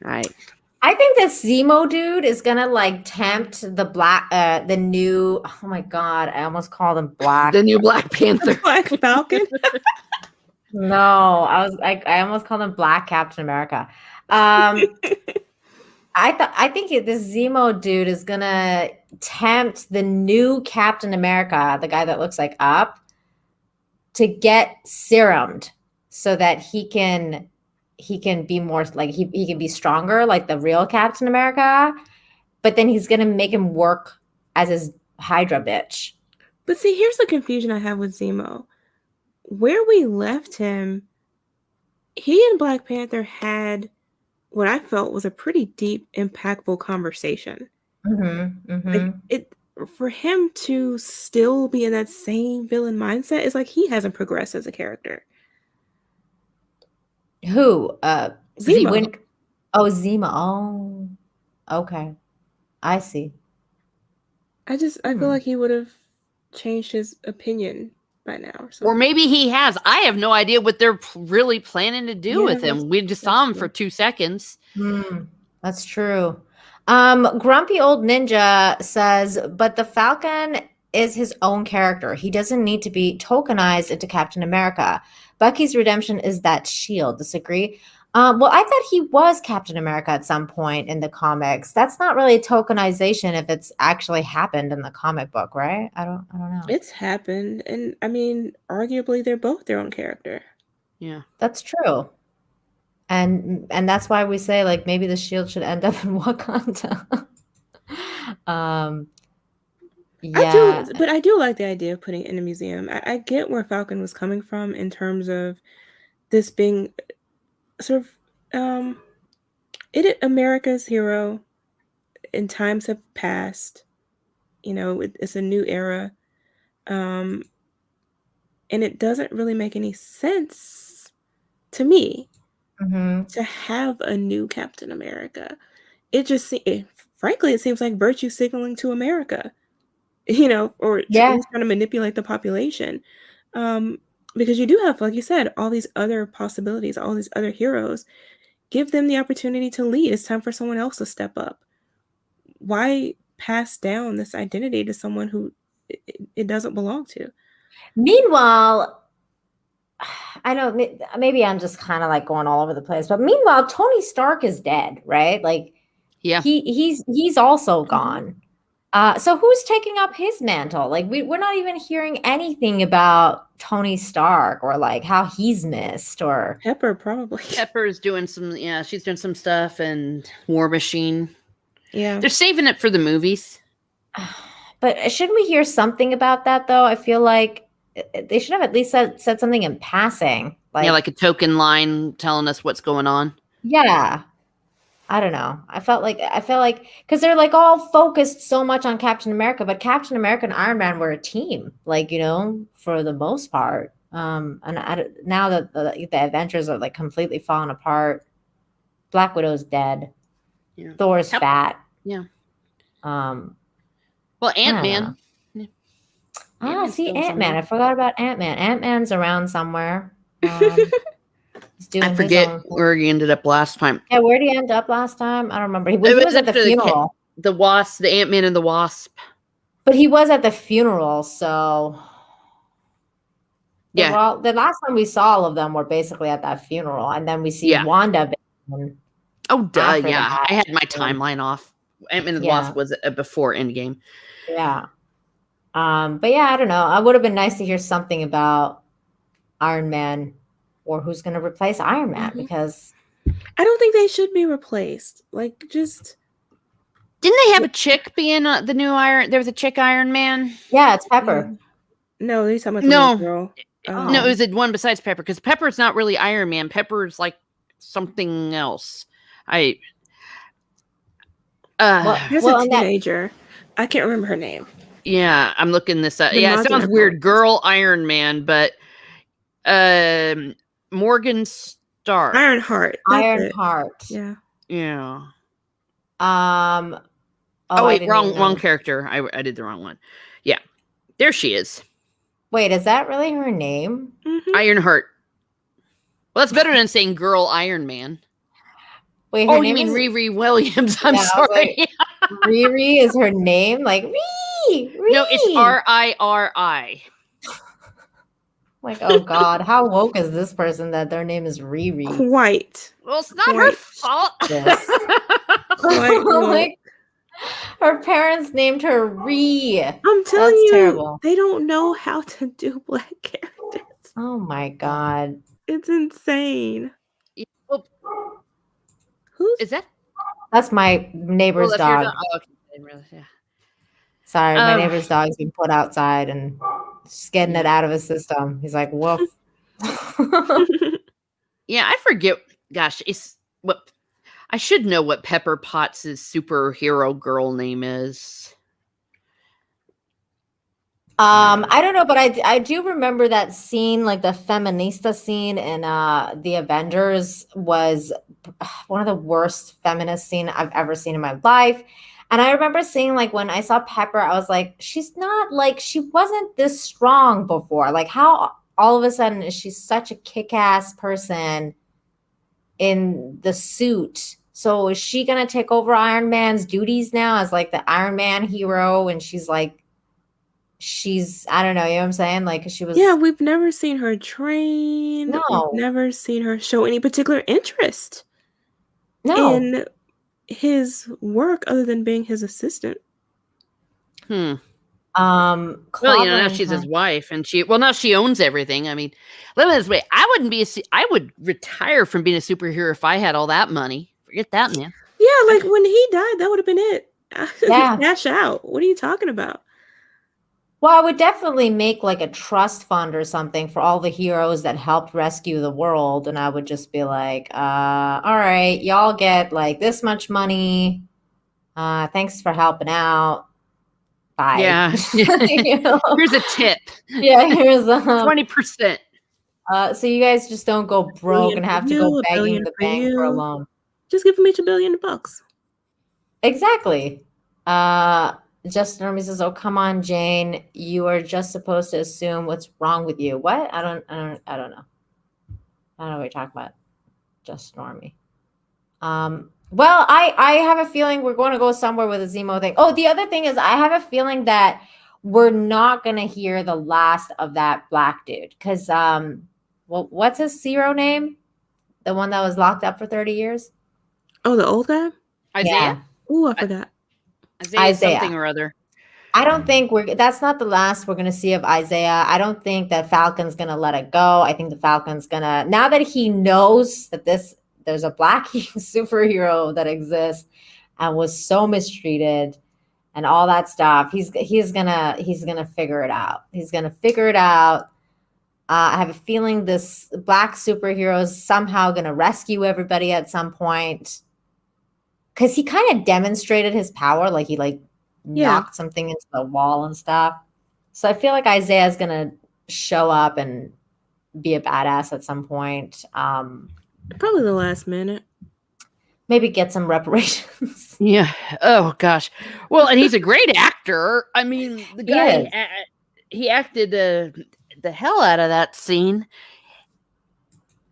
Right. I think this Zemo dude is gonna like tempt the new. Oh my God! I almost called him Black. The new Black Panther, Black Falcon. No, I almost called him Black Captain America. I think this Zemo dude is gonna tempt the new Captain America, the guy that looks like Up, to get serumed so that he can be more like he can be stronger like the real Captain America, but then he's gonna make him work as his Hydra bitch. But see, here's the confusion I have with Zemo. Where we left him, he and Black Panther had what I felt was a pretty deep, impactful conversation. Like for him to still be in that same villain mindset is like he hasn't progressed as a character. Who? Zemo. Zemo. Oh, okay. I see. I feel like he would have changed his opinion by now. Or maybe he has. I have no idea what they're really planning to do with him. We just saw him for 2 seconds. That's true. Grumpy Old Ninja says, but the Falcon is his own character. He doesn't need to be tokenized into Captain America. Bucky's redemption is that shield. Disagree? Well, I thought he was Captain America at some point in the comics. That's not really a tokenization if it's actually happened in the comic book, right? I don't know. It's happened, and I mean, arguably, they're both their own character. Yeah, that's true. And that's why we say like maybe the shield should end up in Wakanda. Yeah, I do like the idea of putting it in a museum. I get where Falcon was coming from in terms of this being sort of America's hero, and times have passed. You know, it's a new era. And it doesn't really make any sense to me to have a new Captain America. Frankly, it seems like virtue signaling to America, you know, or at least trying to manipulate the population. Because you do have, like you said, all these other possibilities, all these other heroes. Give them the opportunity to lead. It's time for someone else to step up. Why pass down this identity to someone who it doesn't belong to? Meanwhile, I know maybe I'm just kind of like going all over the place, but meanwhile, Tony Stark is dead, right? Like, yeah, he's also gone. So who's taking up his mantle? Like, we're not even hearing anything about Tony Stark or like how he's missed. Or Pepper, probably. Pepper's doing some. Yeah, she's doing some stuff, and War Machine. Yeah, they're saving it for the movies. But shouldn't we hear something about that though? I feel like they should have at least said something in passing. Like, yeah, like a token line telling us what's going on. Yeah. I don't know. I felt like because they're like all focused so much on Captain America, but Captain America and Iron Man were a team, like, you know, for the most part. And now that the Avengers are like completely falling apart, Black Widow's dead. Yeah. Thor's fat. Yeah. Well, Ant-Man. See, Ant-Man. I forgot about Ant-Man. Ant-Man's around somewhere. He's doing I forget where he ended up last time. Yeah, where did he end up last time? I don't remember. He was at the funeral. The Wasp, the Ant-Man and the Wasp. But he was at the funeral, so yeah. The last time we saw all of them were basically at that funeral, and then we see Wanda. Oh, duh, yeah. I had my timeline off. Ant-Man and the Wasp was before Endgame. Yeah. But yeah, I don't know. It would have been nice to hear something about Iron Man or who's going to replace Iron Man, because I don't think they should be replaced. Like, just didn't they have a chick being the new Iron? There was a chick Iron Man. Yeah, it's Pepper. No, he's talking about the girl. No, it was the one besides Pepper, because Pepper's not really Iron Man. Pepper's like something else. There's a teenager. I can't remember her name. Yeah, I'm looking this up. Yeah, it sounds weird. Girl Iron Man, but Morgan Stark. Ironheart. Ironheart. Yeah. Yeah. Oh wait, wrong character. I did the wrong one. Yeah. There she is. Wait, is that really her name? Mm-hmm. Ironheart. Well, that's better than saying Girl Iron Man. Wait, you mean Riri Williams? I'm sorry. Like, Riri is her name? Like Riri. No, it's R-I-R-I. Like, oh God, how woke is this person that their name is Riri? Quite. Well, it's not her fault. Like, her parents named her Ree. I'm telling you, terrible. They don't know how to do black characters. Oh my God. It's insane. Well, who is that? That's my neighbor's dog. Yeah. Sorry, my neighbor's dog's been put outside and just getting it out of his system. He's like, woof. Yeah, I forget. Gosh, I should know what Pepper Potts' superhero girl name is. I don't know, but I do remember that scene, like the feminista scene in the Avengers was one of the worst feminist scene I've ever seen in my life. And I remember seeing, like, when I saw Pepper, I was like, she's not, like, she wasn't this strong before. Like, how all of a sudden is she such a kick-ass person in the suit So is she gonna take over Iron Man's duties now as like the Iron Man hero? And she's I don't know, you know what I'm saying? Like she was. Yeah, we've never seen her train. We've No, never seen her show any particular interest no. in his work other than being his assistant. Well, now Clobbering she's his her. wife, and now she owns everything. I mean, let me this way: I would retire from being a superhero if I had all that money. Forget that, man. Yeah, like when he died, that would have been it. Yeah. Cash out. What are you talking about? Well, I would definitely make like a trust fund or something for all the heroes that helped rescue the world. And I would just be like, all right, y'all get like this much money. Thanks for helping out. Bye. Yeah. You know? Here's a tip. Yeah, here's 20%. So you guys just don't go broke and have to go a begging billion the for bank for a you. loan. Just give them each $1 billion. Exactly. Justin Army says, "Oh, come on, Jayne. You are just supposed to assume what's wrong with you." What? I don't know. I don't know what you're talking about, Justin Army. Well, I have a feeling we're going to go somewhere with a Zemo thing. Oh, the other thing is I have a feeling that we're not going to hear the last of that black dude. Because, well, what's his hero name? The one that was locked up for 30 years? Oh, the old guy? Isaiah? Yeah. Ooh, I forgot. Isaiah something or other. I don't think that's not the last we're going to see of Isaiah. I don't think that Falcon's going to let it go. I think the Falcon's going to, now that he knows that there's a black superhero that exists and was so mistreated and all that stuff, he's going to figure it out. He's going to figure it out. I have a feeling this black superhero is somehow going to rescue everybody at some point. Because he kind of demonstrated his power, like he knocked something into the wall and stuff. So I feel like Isaiah's gonna show up and be a badass at some point. Probably the last minute. Maybe get some reparations. Yeah. Oh gosh. Well, and he's a great actor. I mean, the guy he acted the hell out of that scene.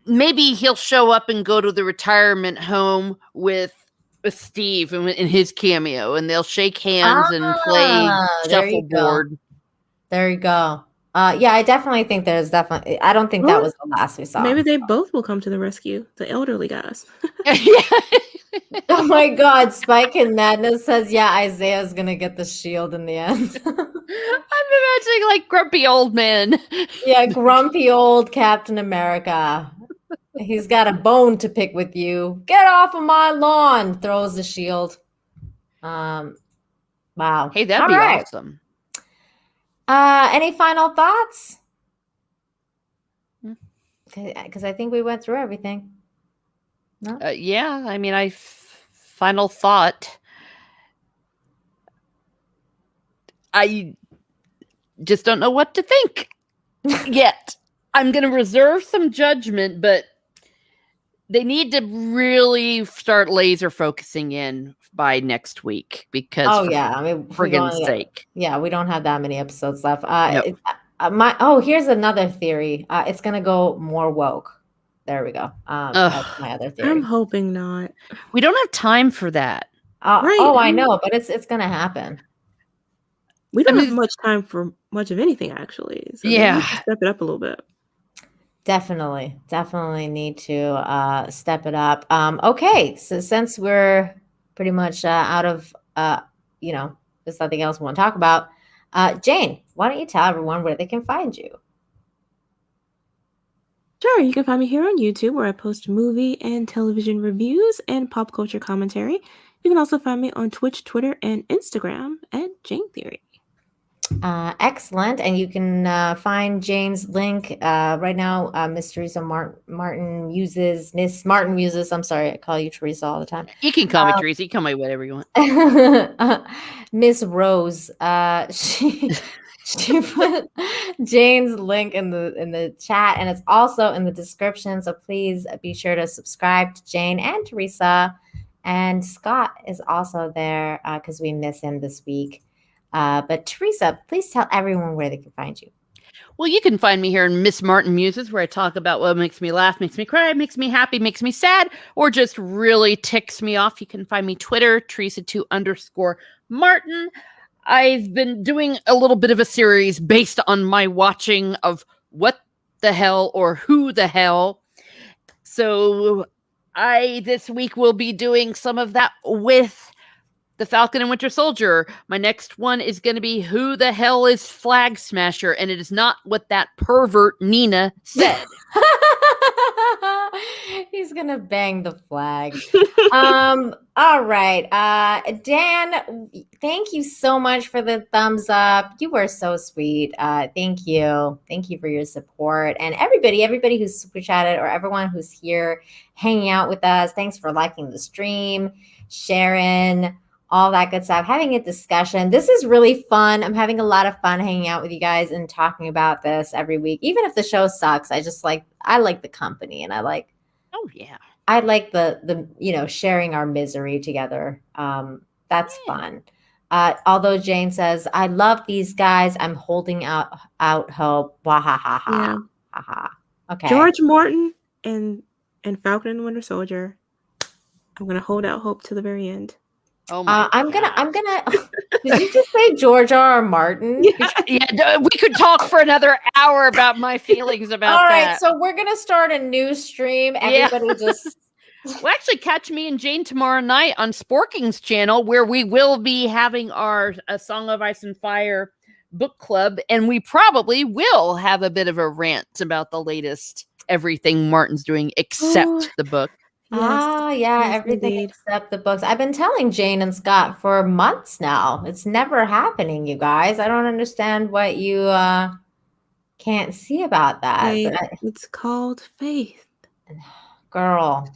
Maybe he'll show up and go to the retirement home with Steve in his cameo, and they'll shake hands and play shuffleboard. There you go. Yeah, I definitely think I don't think that was the last we saw. Maybe they both will come to the rescue, the elderly guys. Oh my God, Spike and Madness says, yeah, Isaiah's gonna get the shield in the end. I'm imagining like grumpy old men. Yeah, grumpy old Captain America. He's got a bone to pick with you. Get off of my lawn. Throws the shield. Wow. Hey, that'd be awesome. Any final thoughts? Because I think we went through everything. No? Yeah, I mean, final thought. I just don't know what to think yet. I'm going to reserve some judgment, but they need to really start laser focusing in by next week because I mean, for goodness sake. Yeah, we don't have that many episodes left. Nope. Here's another theory. It's going to go more woke. There we go. That's my other theory. I'm hoping not. We don't have time for that. Right. Oh, I know, but it's going to happen. We don't have much time for much of anything, actually. So yeah. Step it up a little bit. Definitely need to step it up. Okay, so since we're pretty much out of, there's nothing else we want to talk about, Jayne, why don't you tell everyone where they can find you? Sure, you can find me here on YouTube where I post movie and television reviews and pop culture commentary. You can also find me on Twitch, Twitter, and Instagram at Jayne Theory. Excellent. And you can find Jayne's link right now. Miss Teresa Martin Muses, Ms.Martin Muses. I'm sorry, I call you Teresa all the time. You can call me Teresa. You can call me whatever you want. Miss Rose. She put Jayne's link in the chat, and it's also in the description. So please be sure to subscribe to Jayne and Teresa. And Scott is also there because we miss him this week. But Teresa, please tell everyone where they can find you. Well, you can find me here in Ms.Martin Muses, where I talk about what makes me laugh, makes me cry, makes me happy, makes me sad, or just really ticks me off. You can find me Twitter, Teresa2_Martin. I've been doing a little bit of a series based on my watching of What the Hell or Who the Hell. So I this week will be doing some of that with the Falcon and Winter Soldier. My next one is going to be Who the Hell is Flag Smasher? And it is not what that pervert Nina said. He's gonna bang the flag. All right. Dan, thank you so much for the thumbs up. You were so sweet. Thank you. Thank you for your support. And everybody who's super chatted or everyone who's here hanging out with us, thanks for liking the stream, sharing, all that good stuff, having a discussion. This is really fun. I'm having a lot of fun hanging out with you guys and talking about this every week. Even if the show sucks, I like the company, and I like the sharing our misery together. That's fun. Although Jayne says, I love these guys. I'm holding out hope. Wahahaha. Yeah. Ha. Okay. George Martin and Falcon and Winter Soldier. I'm gonna hold out hope to the very end. Oh my I'm gonna. Did you just say George R. Martin? Yeah, we could talk for another hour about my feelings about that. All right, so we're gonna start a new stream. Everybody just. Well, actually, catch me and Jayne tomorrow night on Sporking's channel, where we will be having our A Song of Ice and Fire book club, and we probably will have a bit of a rant about the latest everything Martin's doing, except the book. Yes, everything indeed. except the books. I've been telling Jayne and Scott for months now. It's never happening, you guys. I don't understand what you can't see about that. It's called faith. Girl.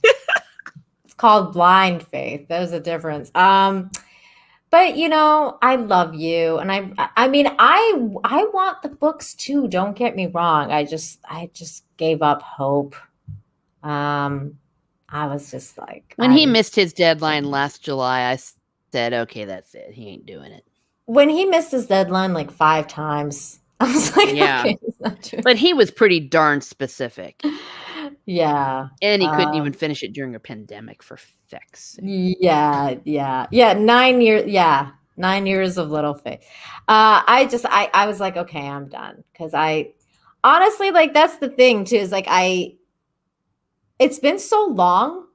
It's called blind faith. There's a difference. But I love you, and I mean I want the books too. Don't get me wrong. I just gave up hope. I was just like, when he missed his deadline last July, I said, okay, that's it. He ain't doing it. When he missed his deadline like 5 times, I was like, yeah. Okay, he's not doing but he was pretty darn specific. Yeah. And he couldn't even finish it during a pandemic, for feck's sake. Yeah. 9 years. Yeah. 9 years of little faith. I was like, okay, I'm done. Because I honestly, like, that's the thing too, is like, it's been so long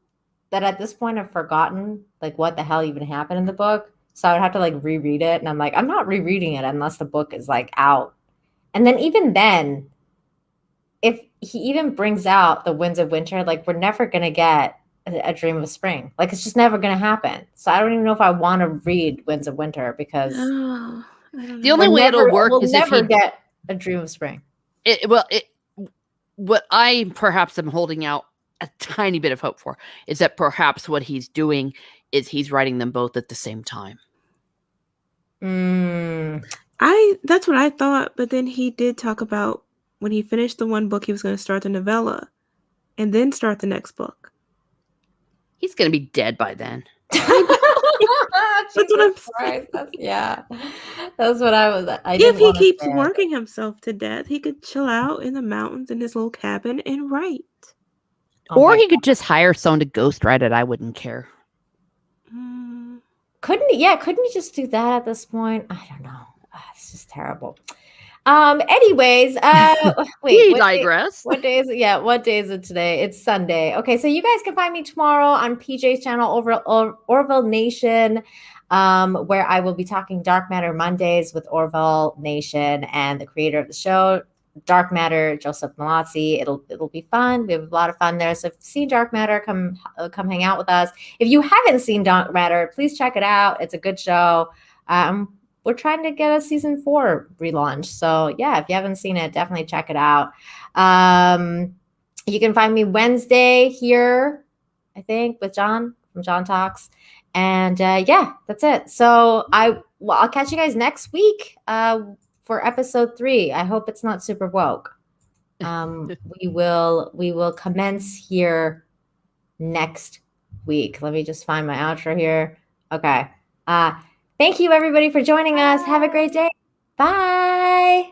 that at this point I've forgotten like what the hell even happened in the book. So I would have to like reread it. And I'm like, I'm not rereading it unless the book is like out. And then even then, if he even brings out the Winds of Winter, like we're never going to get a Dream of Spring. Like it's just never going to happen. So I don't even know if I want to read Winds of Winter because the only way it'll work is if never get a Dream of Spring. What I perhaps am holding out a tiny bit of hope for is that perhaps what he's doing is he's writing them both at the same time. That's what I thought, but then he did talk about when he finished the one book, he was going to start the novella and then start the next book. He's going to be dead by then. That's what I'm saying. That's what I was. If he keeps working himself to death, he could chill out in the mountains in his little cabin and write. Or he could just hire someone to ghostwrite it. I wouldn't care. Couldn't he? Yeah, couldn't he just do that at this point? I don't know. It's just terrible. Anyways, wait. We digress. What day is it? Yeah, what day is it today? It's Sunday. Okay, so you guys can find me tomorrow on PJ's channel over Orville Nation, where I will be talking Dark Matter Mondays with Orville Nation and the creator of the show, Dark Matter, Joseph Malazzi. It'll be fun. We have a lot of fun there. So if you've seen Dark Matter, come hang out with us. If you haven't seen Dark Matter, please check it out. It's a good show. We're trying to get a season 4 relaunch. So yeah, if you haven't seen it, definitely check it out. You can find me Wednesday here, I think, with John from John Talks. And yeah, that's it. So I'll catch you guys next week for episode 3. I hope it's not super woke. We will commence here next week. Let me just find my outro here. Okay. Thank you everybody for joining us. Have a great day. Bye.